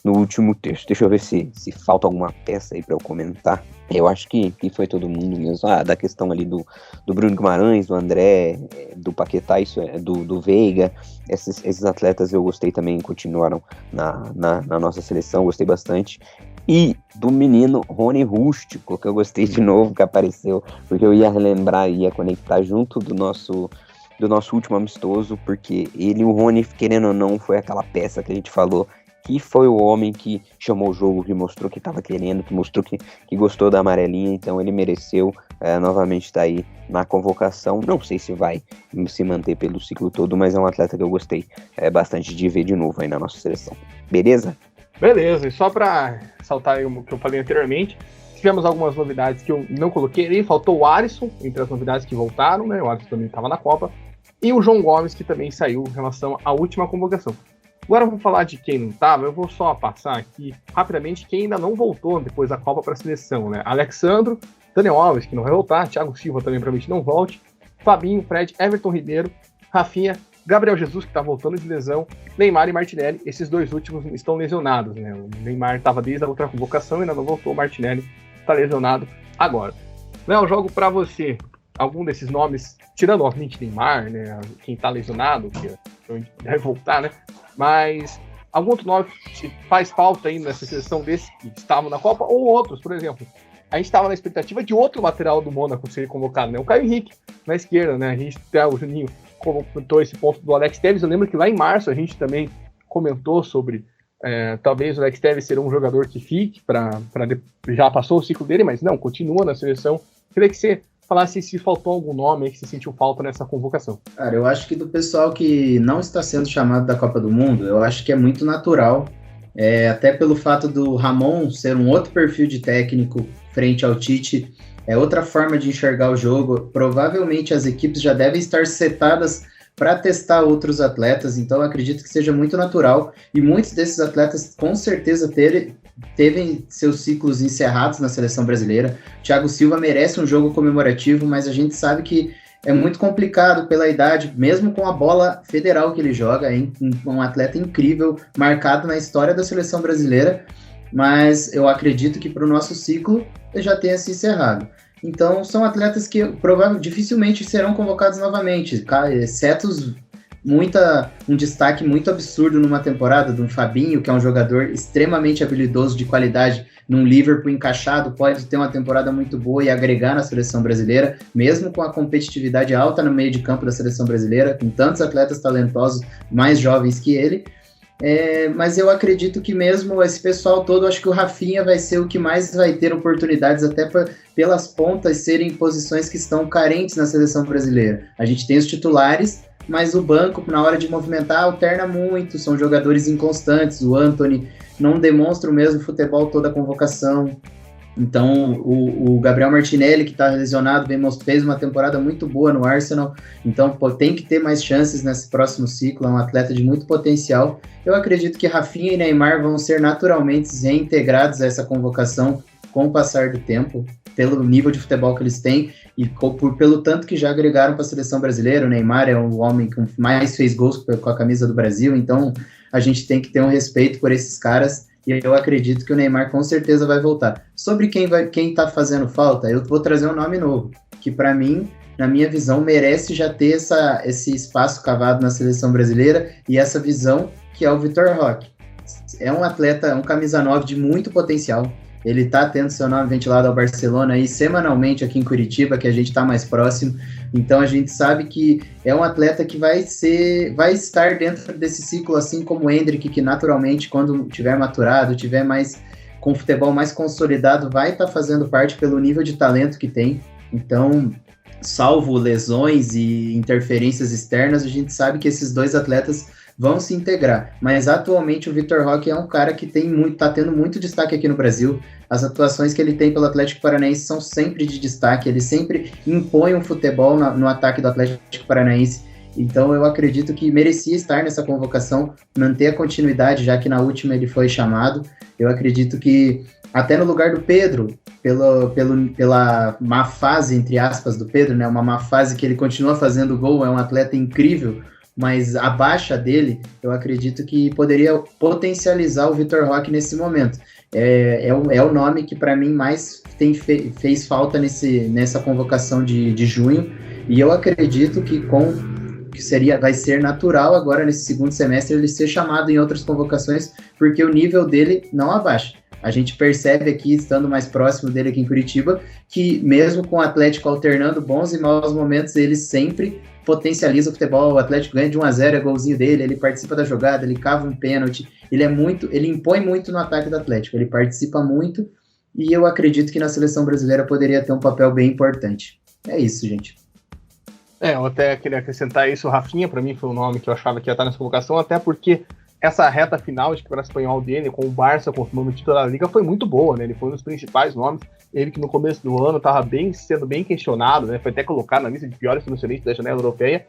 último terço. Deixa eu ver se falta alguma peça aí para eu comentar. Eu acho que foi todo mundo mesmo. Da questão ali do Bruno Guimarães, do André, do Paquetá, do Veiga. Esses atletas eu gostei também, continuaram na nossa seleção, gostei bastante. E do menino Rony Rústico, que eu gostei de novo, que apareceu, porque eu ia relembrar e ia conectar junto do nosso último amistoso, porque ele, o Rony, querendo ou não, foi aquela peça que a gente falou, que foi o homem que chamou o jogo, que mostrou que estava querendo, que mostrou que gostou da amarelinha, então ele mereceu novamente estar aí na convocação. Não sei se vai se manter pelo ciclo todo, mas é um atleta que eu gostei bastante de ver de novo aí na nossa seleção. Beleza? Beleza, e só para saltar aí o que eu falei anteriormente, tivemos algumas novidades que eu não coloquei ali, faltou o Alisson, entre as novidades que voltaram, né, o Alisson também estava na Copa, e o João Gomes, que também saiu em relação à última convocação. Agora eu vou falar de quem não estava, eu vou só passar aqui rapidamente quem ainda não voltou depois da Copa para a seleção, né, Alexandro, Daniel Alves, que não vai voltar, Thiago Silva também provavelmente não volte, Fabinho, Fred, Everton Ribeiro, Rafinha, Gabriel Jesus, que está voltando de lesão, Neymar e Martinelli, esses dois últimos estão lesionados, né? O Neymar estava desde a outra convocação e ainda não voltou, o Martinelli está lesionado agora. Léo, jogo para você algum desses nomes, tirando obviamente Neymar, né? Quem está lesionado, que deve voltar, né? Mas algum outro nome que faz falta aí nessa seleção desses que estavam na Copa, ou outros, por exemplo. A gente estava na expectativa de outro lateral do Mônaco ser convocado, né? O Caio Henrique, na esquerda, né? A gente tem o Juninho comentou esse ponto do Alex Telles. Eu lembro que lá em março a gente também comentou sobre talvez o Alex Telles ser um jogador que fique, já passou o ciclo dele, mas não, continua na seleção. Queria que você falasse se faltou algum nome aí que você sentiu falta nessa convocação. Cara, eu acho que do pessoal que não está sendo chamado da Copa do Mundo, eu acho que é muito natural, até pelo fato do Ramon ser um outro perfil de técnico frente ao Tite, é outra forma de enxergar o jogo. Provavelmente as equipes já devem estar setadas para testar outros atletas, então eu acredito que seja muito natural, e muitos desses atletas com certeza teve seus ciclos encerrados na seleção brasileira. Thiago Silva merece um jogo comemorativo, mas a gente sabe que é muito complicado pela idade, mesmo com a bola federal que ele joga, é um atleta incrível, marcado na história da seleção brasileira, mas eu acredito que para o nosso ciclo já tenha se encerrado. Então, são atletas que dificilmente serão convocados novamente, exceto um destaque muito absurdo numa temporada de um Fabinho, que é um jogador extremamente habilidoso, de qualidade, num Liverpool encaixado, pode ter uma temporada muito boa e agregar na seleção brasileira, mesmo com a competitividade alta no meio de campo da seleção brasileira, com tantos atletas talentosos, mais jovens que ele. Mas eu acredito que mesmo esse pessoal todo, acho que o Rafinha vai ser o que mais vai ter oportunidades, até pelas pontas serem posições que estão carentes na seleção brasileira. A gente tem os titulares, mas o banco, na hora de movimentar, alterna muito, são jogadores inconstantes. O Antony não demonstra o mesmo futebol toda a convocação. Então, o Gabriel Martinelli, que está lesionado, fez uma temporada muito boa no Arsenal, então tem que ter mais chances nesse próximo ciclo, é um atleta de muito potencial. Eu acredito que Rafinha e Neymar vão ser naturalmente reintegrados a essa convocação com o passar do tempo, pelo nível de futebol que eles têm e pelo tanto que já agregaram para a seleção brasileira. O Neymar é o homem que mais fez gols com a camisa do Brasil, então a gente tem que ter um respeito por esses caras. E eu acredito que o Neymar com certeza vai voltar. Sobre quem tá fazendo falta, eu vou trazer um nome novo, que para mim, na minha visão, merece já ter esse espaço cavado na seleção brasileira e essa visão, que é o Vitor Roque. É um atleta, um camisa 9 de muito potencial. Ele tá tendo seu nome ventilado ao Barcelona aí semanalmente aqui em Curitiba, que a gente tá mais próximo. Então a gente sabe que é um atleta que vai estar dentro desse ciclo, assim como o Endrick, que naturalmente, quando tiver maturado, tiver mais com futebol mais consolidado, vai estar fazendo parte pelo nível de talento que tem. Então, salvo lesões e interferências externas, a gente sabe que esses dois atletas vão se integrar, mas atualmente o Vitor Roque é um cara que tá tendo muito destaque aqui no Brasil. As atuações que ele tem pelo Atlético Paranaense são sempre de destaque, ele sempre impõe um futebol no ataque do Atlético Paranaense, então eu acredito que merecia estar nessa convocação, manter a continuidade, já que na última ele foi chamado. Eu acredito que até no lugar do Pedro, pela má fase, entre aspas, do Pedro, né, uma má fase que ele continua fazendo gol, é um atleta incrível, mas a baixa dele, eu acredito que poderia potencializar o Vitor Roque nesse momento. É o nome que para mim mais fez falta nessa convocação de junho, e eu acredito que vai ser natural agora nesse segundo semestre ele ser chamado em outras convocações, porque o nível dele não abaixa. A gente percebe aqui, estando mais próximo dele aqui em Curitiba, que mesmo com o Atlético alternando bons e maus momentos, ele sempre potencializa o futebol. O Atlético ganha de 1-0, é golzinho dele, ele participa da jogada, ele cava um pênalti, ele impõe muito no ataque do Atlético, ele participa muito, e eu acredito que na seleção brasileira poderia ter um papel bem importante. É isso, gente. Eu até queria acrescentar isso. O Rafinha, para mim, foi o nome que eu achava que ia estar nessa convocação, até porque essa reta final de campeonato espanhol dele, com o Barça confirmando o título da Liga, foi muito boa, né? Ele foi um dos principais nomes. Ele que no começo do ano estava sendo bem questionado, né? Foi até colocado na lista de piores selecionistas da janela europeia.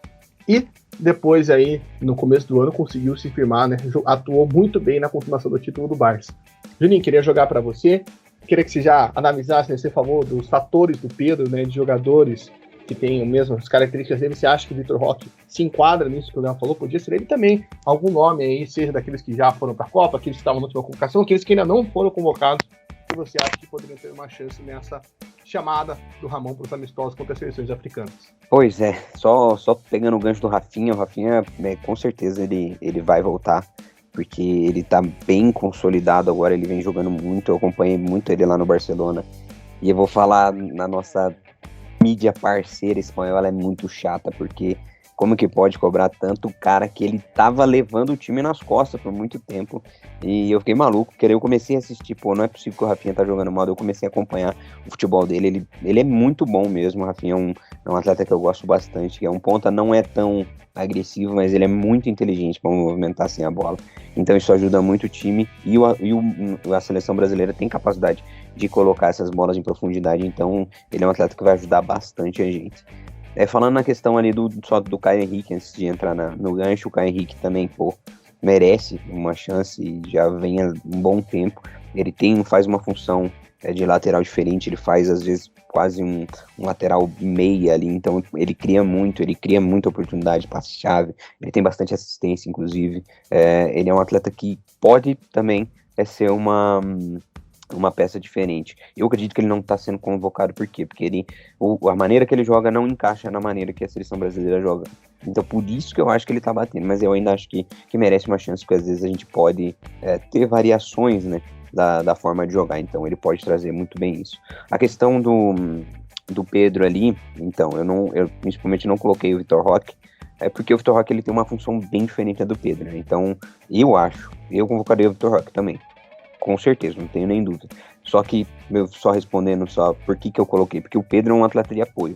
E depois aí, no começo do ano, conseguiu se firmar, né? Atuou muito bem na confirmação do título do Barça. Juninho, queria jogar para você. Queria que você já analisasse, né? Você falou dos fatores do Pedro, né? De jogadores que tem as características dele. Você acha que o Vitor Roque se enquadra nisso que o Léo falou? Podia ser ele também algum nome aí, seja daqueles que já foram para a Copa, aqueles que estavam na última convocação, aqueles que ainda não foram convocados, que você acha que poderiam ter uma chance nessa chamada do Ramon para os amistosos contra as seleções africanas? Pois é, só pegando o gancho do Rafinha, o Rafinha, com certeza ele vai voltar, porque ele tá bem consolidado agora, ele vem jogando muito, eu acompanhei muito ele lá no Barcelona, e eu vou falar na nossa mídia parceira espanhola é muito chata, porque como que pode cobrar tanto o cara que ele tava levando o time nas costas por muito tempo, e eu fiquei maluco, porque eu comecei a assistir, não é possível que o Rafinha tá jogando mal, eu comecei a acompanhar o futebol dele, ele é muito bom mesmo, o Rafinha é um atleta que eu gosto bastante, que é um ponta, não é tão agressivo, mas ele é muito inteligente para movimentar sem a bola, então isso ajuda muito o time, e a seleção brasileira tem capacidade de colocar essas bolas em profundidade, então ele é um atleta que vai ajudar bastante a gente. Falando na questão ali só do Caio Henrique, antes de entrar no gancho, o Caio Henrique também, merece uma chance e já vem há um bom tempo. Ele faz uma função de lateral diferente, ele faz às vezes quase um lateral meia ali, então ele cria muita oportunidade, passe-chave, ele tem bastante assistência, inclusive. Ele é um atleta que pode também ser uma peça diferente. Eu acredito que ele não está sendo convocado, por quê? Porque a maneira que ele joga não encaixa na maneira que a seleção brasileira joga. Então por isso que eu acho que ele está batendo, mas eu ainda acho que merece uma chance, porque às vezes a gente pode ter variações, né, da forma de jogar, então ele pode trazer muito bem isso. A questão do Pedro ali, então, eu principalmente não coloquei o Vitor Roque, porque o Vitor Roque ele tem uma função bem diferente da do Pedro, né? Então eu convocaria o Vitor Roque também. Com certeza, não tenho nem dúvida. Só que, só respondendo por que eu coloquei, porque o Pedro é um atleta de apoio.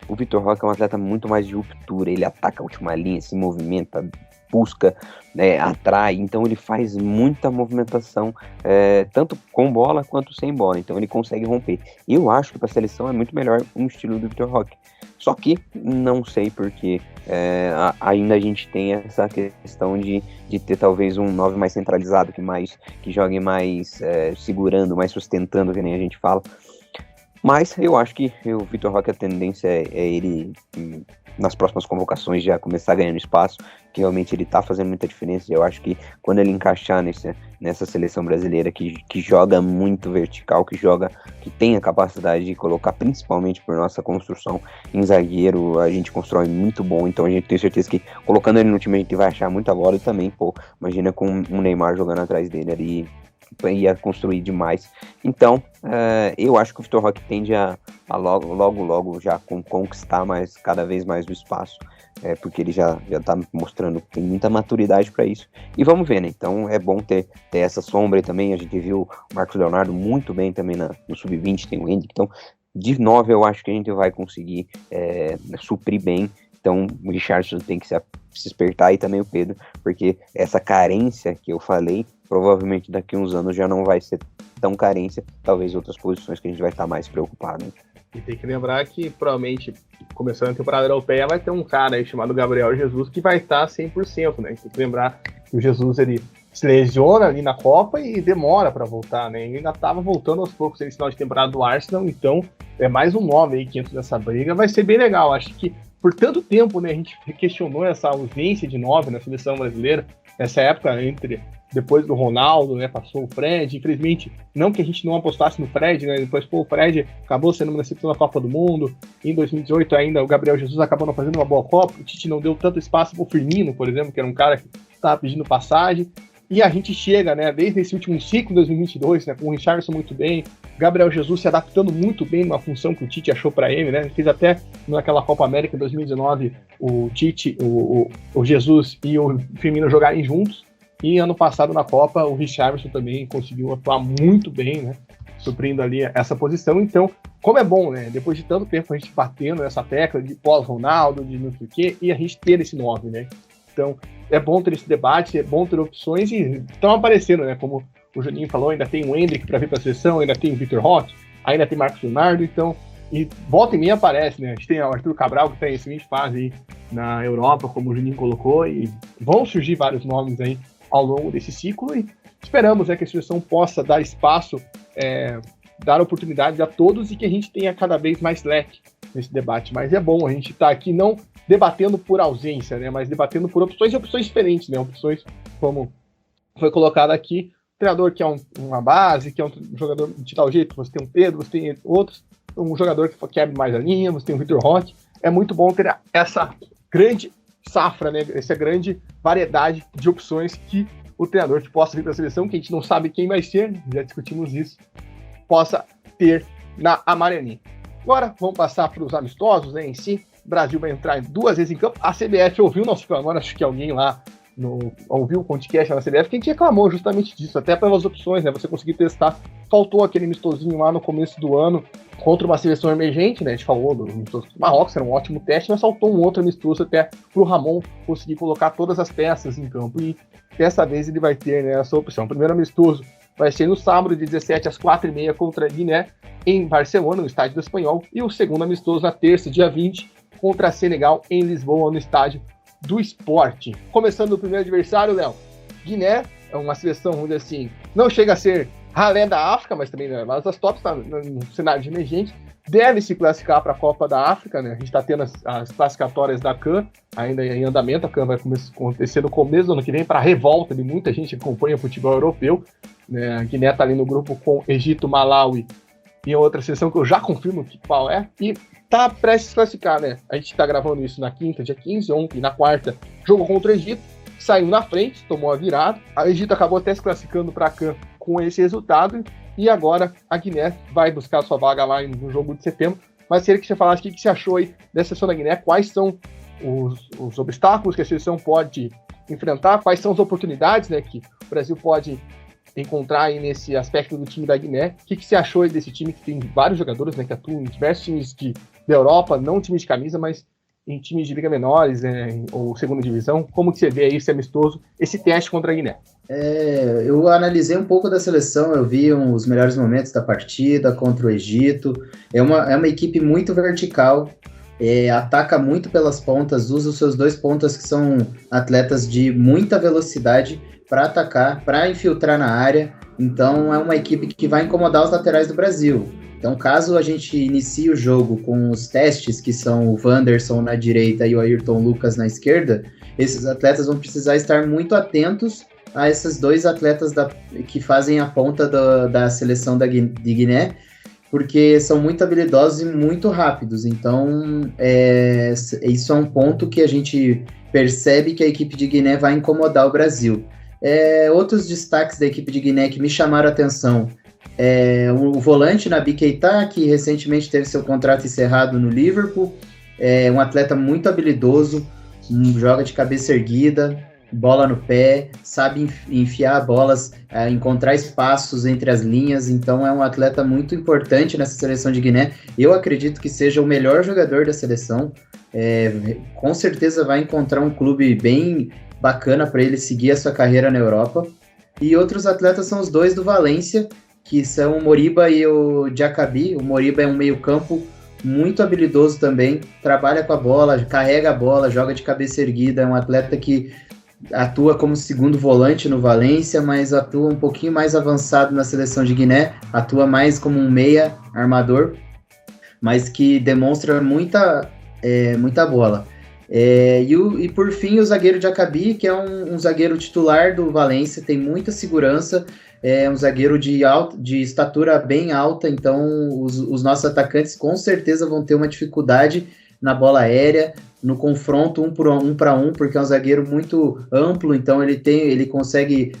O Vitor Roque é um atleta muito mais de ruptura, ele ataca a última linha, se movimenta, busca, atrai, então ele faz muita movimentação, tanto com bola quanto sem bola, então ele consegue romper. Eu acho que para a seleção é muito melhor um estilo do Vitor Roque. Só que não sei porque ainda a gente tem essa questão de ter talvez um 9 mais centralizado, que jogue mais segurando, mais sustentando, que nem a gente fala. Mas eu acho que o Vitor Roque, a tendência é ele, nas próximas convocações, já começar ganhando espaço, que realmente ele tá fazendo muita diferença. Eu acho que quando ele encaixar nessa seleção brasileira que joga muito vertical, que tem a capacidade de colocar, principalmente por nossa construção em zagueiro, a gente constrói muito bom, então a gente tem certeza que colocando ele no time a gente vai achar muita bola, e também, imagina com um Neymar jogando atrás dele ali, ia construir demais. Então, eu acho que o Vitor Roque tende a logo já conquistar cada vez mais do espaço, porque ele já tá mostrando que tem muita maturidade para isso. E vamos ver, né? Então é bom ter essa sombra aí também. A gente viu o Marcos Leonardo muito bem também no Sub-20, tem o Hendrick. Então, de 9 eu acho que a gente vai conseguir suprir bem. Então o Richarlison tem que se despertar, e também o Pedro, porque essa carência que eu falei, provavelmente daqui a uns anos já não vai ser tão carência, talvez outras posições que a gente vai estar mais preocupado. Né? E tem que lembrar que provavelmente, começando a temporada europeia, vai ter um cara aí chamado Gabriel Jesus que vai estar 100%, né? Tem que lembrar que o Jesus, ele se lesiona ali na Copa e demora para voltar, né? Ele ainda estava voltando aos poucos nesse final de temporada do Arsenal, então é mais um 9 aí que entra nessa briga, vai ser bem legal. Acho que por tanto tempo, né, a gente questionou essa ausência de 9 na seleção brasileira, essa época depois do Ronaldo, né, passou o Fred, infelizmente, não que a gente não apostasse no Fred, né, depois o Fred acabou sendo uma decepção na Copa do Mundo, em 2018 ainda o Gabriel Jesus acabou não fazendo uma boa Copa, o Tite não deu tanto espaço pro Firmino, por exemplo, que era um cara que estava pedindo passagem, E a gente chega, né, desde esse último ciclo, 2022, né, com o Richarlison muito bem, Gabriel Jesus se adaptando muito bem numa função que o Tite achou para ele, né? Ele fez até naquela Copa América em 2019 o Tite, o Jesus e o Firmino jogarem juntos. E ano passado na Copa o Richarlison também conseguiu atuar muito bem, né? Suprindo ali essa posição. Então, como é bom, né? Depois de tanto tempo a gente batendo nessa tecla de pós-Ronaldo, de não sei o quê, e a gente ter esse 9, né? Então, é bom ter esse debate, é bom ter opções e estão aparecendo, né? Como o Juninho falou, ainda tem o Endrick para vir para a seleção, ainda tem o Vitor Roque, ainda tem Marcos Leonardo, então, e volta e meia aparece, né? A gente tem o Arthur Cabral, que está em excelente fase aí na Europa, como o Juninho colocou, e vão surgir vários nomes aí ao longo desse ciclo e esperamos, né, que a seleção possa dar espaço, dar oportunidades a todos e que a gente tenha cada vez mais leque nesse debate. Mas é bom a gente estar aqui não debatendo por ausência, né, mas debatendo por opções e opções diferentes, né, opções como foi colocado aqui, treinador que é uma base, que é um jogador de tal jeito, você tem um Pedro, você tem outros, um jogador que quebra mais a linha, você tem o Vitor Roque, é muito bom ter essa grande safra, né, essa grande variedade de opções que o treinador que possa vir para a seleção, que a gente não sabe quem vai ser, já discutimos isso, possa ter na Amarelinha. Agora, vamos passar para os amistosos, né, em si. O Brasil vai entrar 2 vezes em campo. A CBF ouviu o nosso clamor, acho que alguém lá ouviu o podcast na CBF, que a gente reclamou justamente disso, até pelas opções, né, você conseguir testar. Faltou aquele amistosinho lá no começo do ano contra uma seleção emergente, né, a gente falou do amistoso do Marrocos, era um ótimo teste, mas faltou um outro amistoso até para o Ramon conseguir colocar todas as peças em campo, e dessa vez ele vai ter, né, essa opção. O primeiro amistoso vai ser no sábado, de 17 às 4h30, contra a Guiné, em Barcelona, no estádio do Espanhol, e o segundo amistoso na terça, dia 20, contra a Senegal, em Lisboa, no estádio do Sport. Começando o primeiro adversário, Léo, Guiné é uma seleção, vamos dizer assim, não chega a ser ralé da África, mas também não é das tops, está no cenário de emergente, deve se classificar para a Copa da África, né? A gente está tendo as classificatórias da CAN ainda em andamento, a CAN vai acontecer no começo do ano que vem, para a revolta de muita gente que acompanha o futebol europeu, né? A Guiné está ali no grupo com Egito, Malawi e outra seleção que eu já confirmo qual é, e tá prestes a classificar, né? A gente tá gravando isso na quinta, dia 15, ontem, na quarta, jogo contra o Egito, saiu na frente, tomou a virada, a Egito acabou até se classificando para a CAN com esse resultado, e agora a Guiné vai buscar sua vaga lá no jogo de setembro. Mas queria que você falasse o que você achou aí dessa seleção da Guiné, quais são os obstáculos que a seleção pode enfrentar, quais são as oportunidades, né, que o Brasil pode encontrar aí nesse aspecto do time da Guiné. O que você achou aí desse time que tem vários jogadores, né, que atuam em diversos times da Europa, não times de camisa, mas em times de liga menores, né, ou segunda divisão? Como que você vê aí esse amistoso, esse teste contra a Guiné? Eu analisei um pouco da seleção, eu vi os melhores momentos da partida contra o Egito. É uma equipe muito vertical, ataca muito pelas pontas, usa os seus 2 pontas que são atletas de muita velocidade para atacar, para infiltrar na área. Então é uma equipe que vai incomodar os laterais do Brasil. Então, caso a gente inicie o jogo com os testes, que são o Wanderson na direita e o Ayrton Lucas na esquerda, esses atletas vão precisar estar muito atentos a esses 2 atletas que fazem a ponta da seleção de Guiné, porque são muito habilidosos e muito rápidos. Então, isso é um ponto que a gente percebe que a equipe de Guiné vai incomodar o Brasil. Outros destaques da equipe de Guiné que me chamaram a atenção: o volante Naby Keita, que recentemente teve seu contrato encerrado no Liverpool, um atleta muito habilidoso, joga de cabeça erguida, bola no pé, sabe enfiar bolas, encontrar espaços entre as linhas. Então é um atleta muito importante nessa seleção de Guiné. Eu acredito que seja o melhor jogador da seleção, com certeza vai encontrar um clube bem bacana para ele seguir a sua carreira na Europa. E outros atletas são os 2 do Valência, que são o Moriba e o Diakabi. O Moriba é um meio-campo muito habilidoso também, trabalha com a bola, carrega a bola, joga de cabeça erguida, é um atleta que atua como segundo volante no Valência, mas atua um pouquinho mais avançado na seleção de Guiné, atua mais como um meia armador, mas que demonstra muita bola. E por fim, o zagueiro Diakabi, que é um zagueiro titular do Valência, tem muita segurança, é um zagueiro de estatura bem alta, então os nossos atacantes com certeza vão ter uma dificuldade na bola aérea, no confronto 1 para 1, porque é um zagueiro muito amplo, então ele consegue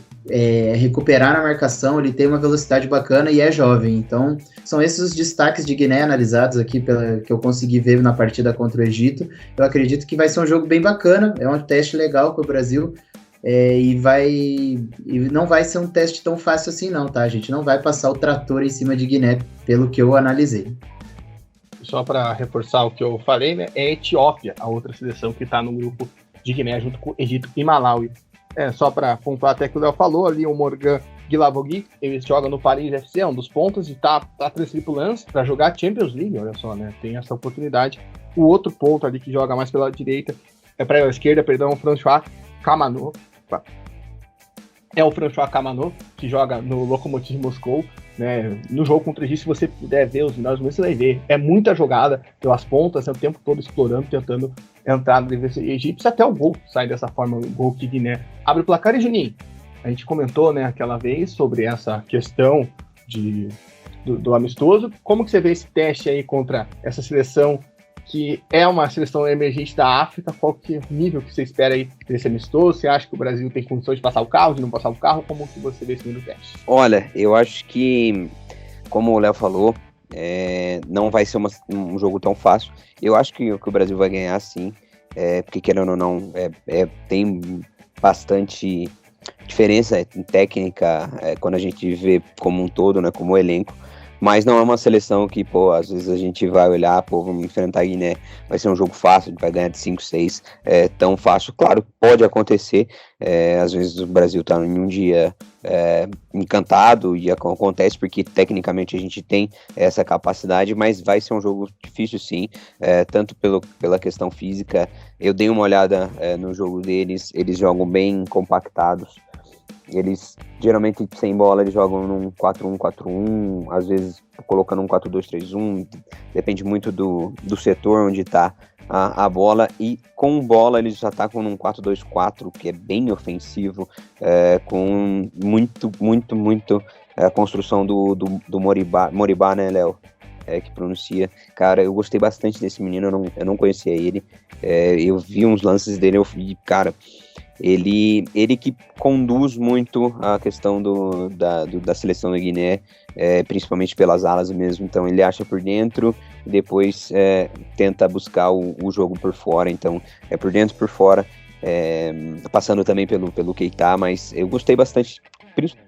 recuperar na marcação, ele tem uma velocidade bacana e é jovem. Então, são esses os destaques de Guiné analisados aqui, que eu consegui ver na partida contra o Egito. Eu acredito que vai ser um jogo bem bacana, é um teste legal para o Brasil, e não vai ser um teste tão fácil assim não, tá? A gente não vai passar o trator em cima de Guiné, pelo que eu analisei. Só para reforçar o que eu falei, né, é a Etiópia, a outra seleção que está no grupo de Guiné, junto com Egito e Malawi. Só para pontuar até que o Léo falou ali, o Morgan Guilavogui, ele joga no Paris FC, é um dos pontos, e tá transferido pro Lens para jogar a Champions League, olha só, né, tem essa oportunidade. O outro ponto ali que joga mais pela direita, para a esquerda, perdão, o François Kamano. É o François Kamano, que joga no Lokomotiv Moscou, né? No jogo contra o Egito, se você puder ver os melhores momentos, você vai ver. É muita jogada pelas pontas, o tempo todo explorando, tentando entrar no egípcio, até o gol sai dessa forma, o gol que Guiné abre o placar. E Juninho, a gente comentou, né, aquela vez sobre essa questão do amistoso. Como que você vê esse teste aí contra essa seleção que é uma seleção emergente da África? Qual que é o nível que você espera aí desse amistoso? Você acha que o Brasil tem condições de passar o carro, de não passar o carro? Como que você vê esse primeiro teste? Olha, eu acho que, como o Léo falou, não vai ser um jogo tão fácil. Eu acho que o Brasil vai ganhar, sim, porque querendo ou não, tem bastante diferença em técnica quando a gente vê como um todo, né, como elenco. Mas não é uma seleção que, às vezes a gente vai olhar, vamos enfrentar a Guiné, vai ser um jogo fácil, a gente vai ganhar de 5-6, tão fácil. Claro, pode acontecer, às vezes o Brasil está em um dia encantado e acontece porque tecnicamente a gente tem essa capacidade, mas vai ser um jogo difícil sim, tanto pela questão física. Eu dei uma olhada no jogo deles, eles jogam bem compactados. Eles, geralmente, sem bola, eles jogam num 4-1-4-1, às vezes colocando um 4-2-3-1, depende muito do setor onde está a bola, e com bola eles já atacam num 4-2-4, que é bem ofensivo, com muito a construção do Moribá, né, Léo? Que pronuncia. Cara, eu gostei bastante desse menino, eu não conhecia ele, eu vi uns lances dele, eu vi, cara... Ele que conduz muito a questão da seleção da Guiné, principalmente pelas alas mesmo. Então ele acha por dentro e depois tenta buscar o jogo por fora. Então é por dentro e por fora, passando também pelo Keita, mas eu gostei bastante,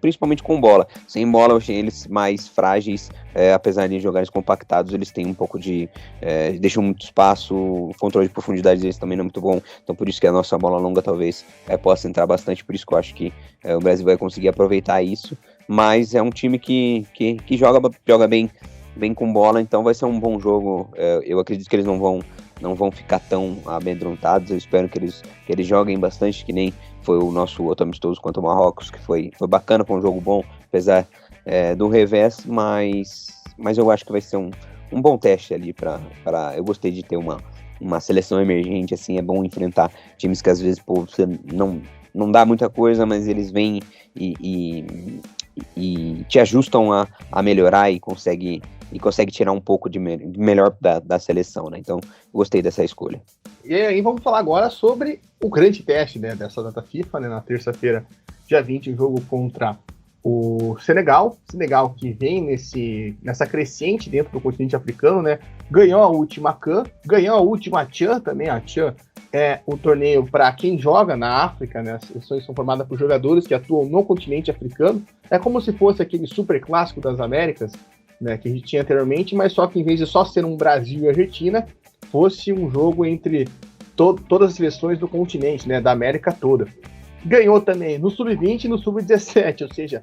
principalmente com bola. Sem bola eu achei eles mais frágeis, apesar de jogarem compactados, eles têm um pouco deixam muito espaço, o controle de profundidade deles também não é muito bom, então por isso que a nossa bola longa talvez possa entrar bastante, por isso que eu acho que o Brasil vai conseguir aproveitar isso, mas é um time que joga bem com bola, então vai ser um bom jogo. Eu acredito que eles não vão ficar tão amedrontados, eu espero que eles joguem bastante, que nem foi o nosso outro amistoso contra o Marrocos, que foi bacana, foi um jogo bom, apesar do revés, mas eu acho que vai ser um bom teste ali eu gostei de ter uma seleção emergente, assim, é bom enfrentar times que às vezes você não dá muita coisa, mas eles vêm e te ajustam a melhorar e consegue tirar um pouco de melhor da seleção, né? Então, gostei dessa escolha. E aí, vamos falar agora sobre o grande teste, né, dessa data FIFA, né, na terça-feira, dia 20, o jogo contra o Senegal. Senegal que vem nessa crescente dentro do continente africano, né? Ganhou a última CAN, ganhou a última Chan também. A Chan é o torneio para quem joga na África, né? As seleções são formadas por jogadores que atuam no continente africano. É como se fosse aquele super clássico das Américas, né, que a gente tinha anteriormente, mas só que em vez de só ser um Brasil e Argentina, fosse um jogo entre todas as seleções do continente, né, da América toda. Ganhou também no Sub-20 e no Sub-17, ou seja,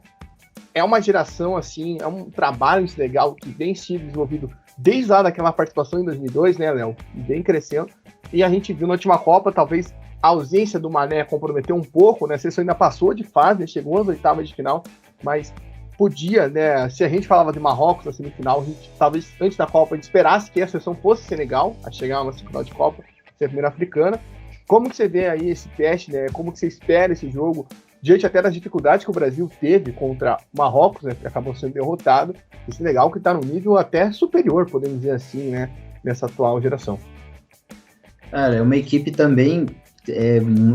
é uma geração, assim, é um trabalho legal que vem sendo desenvolvido desde lá daquela participação em 2002, né, Léo? Vem crescendo. E a gente viu na última Copa, talvez a ausência do Mané comprometeu um pouco, né? A seleção ainda passou de fase, né? Chegou às oitavas de final, mas podia, né? Se a gente falava de Marrocos na semifinal, a gente, talvez antes da Copa, a gente esperasse que a seleção fosse Senegal, a chegar na semifinal de Copa, ser a primeira africana. Como que você vê aí esse teste, né? Como que você espera esse jogo, diante até das dificuldades que o Brasil teve contra o Marrocos, né? Que acabou sendo derrotado. E Senegal que está no nível até superior, podemos dizer assim, né? Nessa atual geração. Cara, é uma equipe também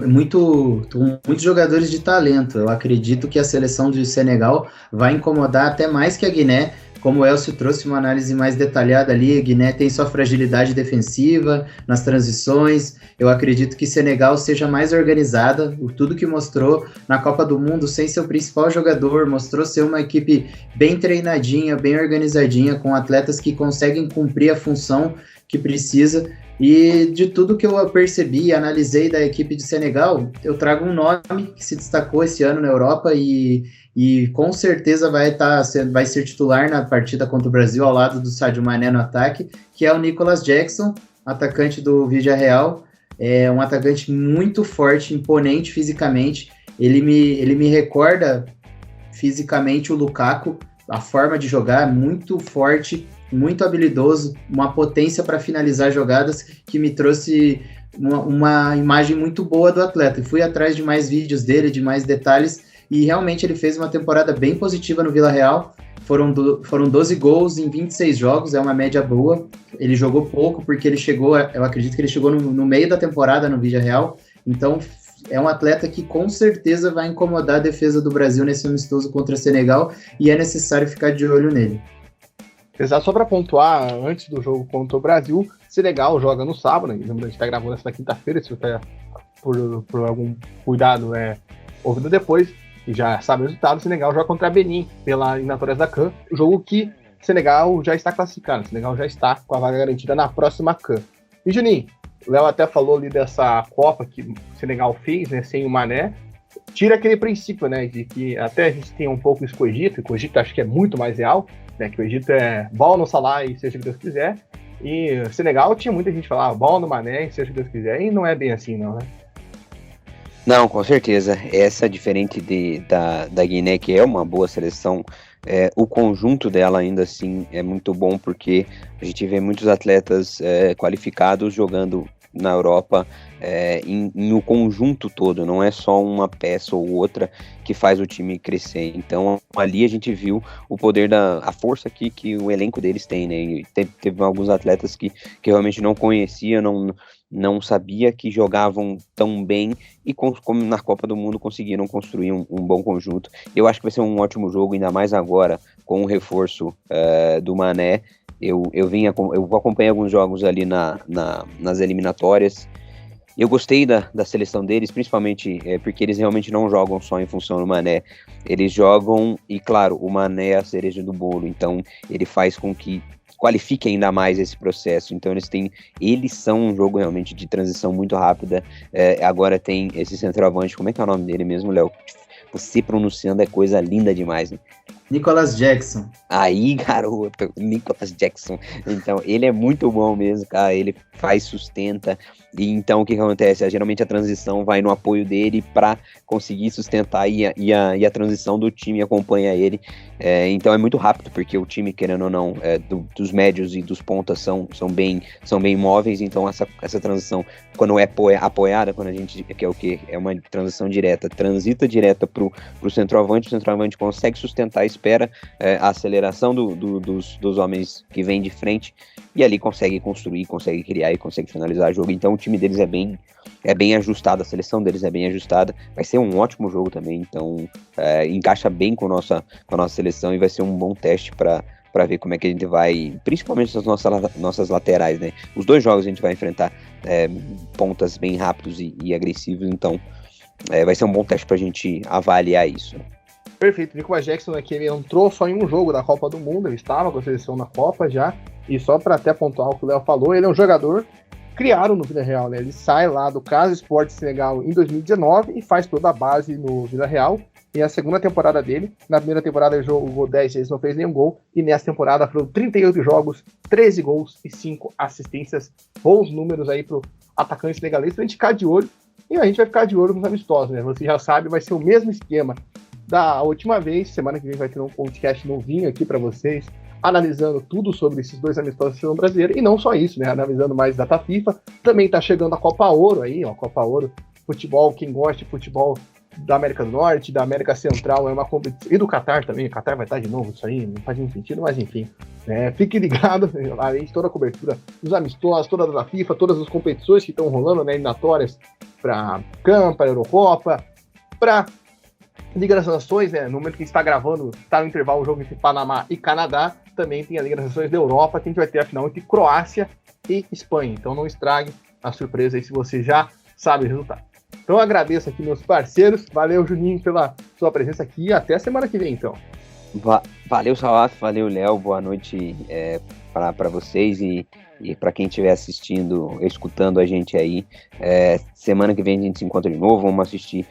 muitos jogadores de talento. Eu acredito que a seleção de Senegal vai incomodar até mais que a Guiné. Como o Elcio trouxe uma análise mais detalhada ali, a Guiné tem sua fragilidade defensiva nas transições. Eu acredito que Senegal seja mais organizada. Tudo que mostrou na Copa do Mundo, sem seu principal jogador, mostrou ser uma equipe bem treinadinha, bem organizadinha, com atletas que conseguem cumprir a função que precisa. E de tudo que eu percebi e analisei da equipe de Senegal, eu trago um nome que se destacou esse ano na Europa e com certeza vai ser titular na partida contra o Brasil, ao lado do Sadio Mané no ataque, que é o Nicolas Jackson, atacante do Villarreal. É um atacante muito forte, imponente fisicamente. Ele me recorda fisicamente o Lukaku, a forma de jogar é muito forte, muito habilidoso, uma potência para finalizar jogadas que me trouxe uma imagem muito boa do atleta. E fui atrás de mais vídeos dele, de mais detalhes, e realmente ele fez uma temporada bem positiva no Villarreal. Foram 12 gols em 26 jogos, é uma média boa. Ele jogou pouco porque eu acredito que ele chegou no meio da temporada no Villarreal, então é um atleta que com certeza vai incomodar a defesa do Brasil nesse amistoso contra Senegal, e é necessário ficar de olho nele. Exato, só para pontuar, antes do jogo contra o Brasil, Senegal joga no sábado, né? A gente está gravando essa na quinta-feira, se você por algum cuidado ouvindo depois, e já sabe o resultado, Senegal joga contra a Benin pela eliminatórias da CAN, jogo que Senegal já está classificado, Senegal já está com a vaga garantida na próxima CAN. E Juninho, o Léo até falou ali dessa Copa que o Senegal fez, né, sem o Mané, tira aquele princípio, né, de que até a gente tem um pouco isso com o Egito, e com o Egito acho que é muito mais real, né, que o Egito é bola no Salah e seja o que Deus quiser, e o Senegal tinha muita gente que falava bola no Mané e seja o que Deus quiser, e não é bem assim não, né? Não, com certeza. Essa, diferente da Guiné, que é uma boa seleção, o conjunto dela ainda assim é muito bom, porque a gente vê muitos atletas qualificados jogando na Europa no conjunto todo, não é só uma peça ou outra que faz o time crescer. Então ali a gente viu o poder a força que o elenco deles tem, né? E teve alguns atletas que realmente não conhecia, não sabia que jogavam tão bem e como na Copa do Mundo conseguiram construir um bom conjunto. Eu acho que vai ser um ótimo jogo, ainda mais agora com o reforço do Mané. Eu acompanhei alguns jogos ali nas eliminatórias. Eu gostei da seleção deles, principalmente porque eles realmente não jogam só em função do Mané. Eles jogam, e claro, o Mané é a cereja do bolo, então ele faz com que qualifique ainda mais esse processo. Então eles são um jogo realmente de transição muito rápida. Agora tem esse centroavante, como é que é o nome dele mesmo, Léo? Você pronunciando é coisa linda demais, né? Nicolas Jackson. Aí, garoto, Nicolas Jackson. Então, ele é muito bom mesmo, cara. Ele sustenta. E então, o que acontece? Geralmente a transição vai no apoio dele para conseguir sustentar e a transição do time acompanha ele. Então, é muito rápido, porque o time, querendo ou não, dos médios e dos pontas são bem móveis. Então, essa transição, quando é apoiada, quando a gente quer o quê? É uma transição direta. Transita direta pro centroavante. O centroavante consegue sustentar, espera a aceleração dos homens que vêm de frente, e ali consegue construir, consegue criar e consegue finalizar o jogo. Então o time deles é bem ajustado, a seleção deles é bem ajustada, vai ser um ótimo jogo também, então encaixa bem com a nossa seleção, e vai ser um bom teste para ver como é que a gente vai, principalmente as nossas laterais, né? Os dois jogos a gente vai enfrentar pontas bem rápidos e agressivos, então vai ser um bom teste para a gente avaliar isso. Perfeito, Nicolas Jackson aqui, ele entrou só em um jogo da Copa do Mundo, ele estava com a seleção na Copa já, e só para até pontuar o que o Léo falou, ele é um jogador criado no Villarreal, né? Ele sai lá do Casa Sport Senegal em 2019 e faz toda a base no Villarreal, e a segunda temporada dele, na primeira temporada ele jogou 10 vezes, não fez nenhum gol, e nessa temporada foram 38 jogos, 13 gols e 5 assistências, bons números aí pro atacante senegalês, pra gente ficar de olho, e a gente vai ficar de olho nos amistosos, né? Você já sabe, vai ser o mesmo esquema da última vez. Semana que vem vai ter um podcast novinho aqui para vocês, analisando tudo sobre esses dois amistosos da seleção brasileira, e não só isso, né, analisando mais data FIFA, também tá chegando a Copa Ouro aí, ó, Copa Ouro, futebol, quem gosta de futebol da América do Norte, da América Central, é uma competição, e do Catar também, o Catar vai estar de novo, isso aí não faz nenhum sentido, mas enfim, fique ligado, além de toda a cobertura dos amistosos, toda a data FIFA, todas as competições que estão rolando, né, eliminatórias, para CAN, para Eurocopa, para Liga das Nações, né? No momento que a gente está gravando, está no intervalo o jogo entre Panamá e Canadá, também tem a Liga das Nações da Europa, que a gente vai ter a final entre Croácia e Espanha. Então não estrague a surpresa aí se você já sabe o resultado. Então eu agradeço aqui meus parceiros, valeu Juninho pela sua presença aqui e até a semana que vem, então. Valeu, Salaf, valeu, Léo, boa noite para vocês e para quem estiver assistindo, escutando a gente aí. Semana que vem a gente se encontra de novo, vamos assistir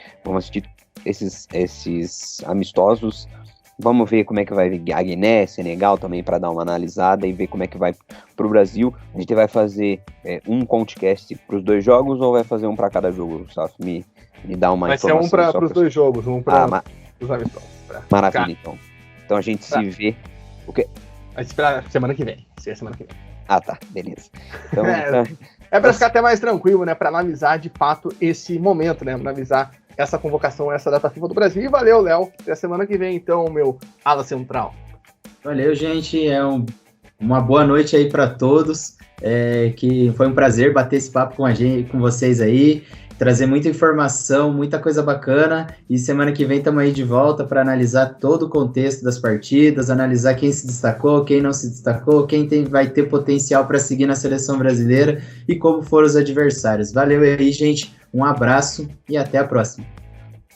esses amistosos. Vamos ver como é que vai vir a Guiné, Senegal também, para dar uma analisada e ver como é que vai para o Brasil. A gente vai fazer um podcast para os 2 jogos ou vai fazer um para cada jogo, Salaf? Me dá uma informação. Vai ser um para os 2 jogos, um para os amistosos. Maravilha, então. Então a gente se vê. O quê? Vai esperar semana que vem. Semana que vem. Ah, tá. Beleza. Então, para ficar até mais tranquilo, né? Para analisar de fato esse momento, né? Analisar essa convocação, essa data FIFA do Brasil. E valeu, Léo. Até semana que vem, então, meu ala central. Valeu, gente. Uma boa noite aí para todos. Que foi um prazer bater esse papo com vocês aí. Trazer muita informação, muita coisa bacana, e semana que vem estamos aí de volta para analisar todo o contexto das partidas, analisar quem se destacou, quem não se destacou, quem vai ter potencial para seguir na seleção brasileira e como foram os adversários. Valeu aí, gente, um abraço e até a próxima.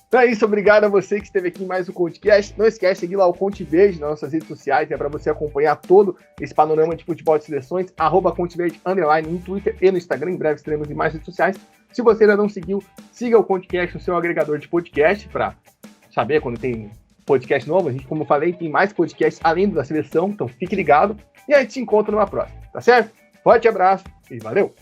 Então é isso, obrigado a você que esteve aqui em mais um ConteCast. Não esquece de seguir lá o Conte Verde nas nossas redes sociais, para você acompanhar todo esse panorama de futebol de seleções, @ConteVerde_ no Twitter e no Instagram. Em breve estaremos em mais redes sociais. Se você ainda não seguiu, siga o ConteCast no seu agregador de podcast para saber quando tem podcast novo. A gente, como eu falei, tem mais podcasts além da seleção, então fique ligado. E a gente se encontra numa próxima, tá certo? Forte abraço e valeu!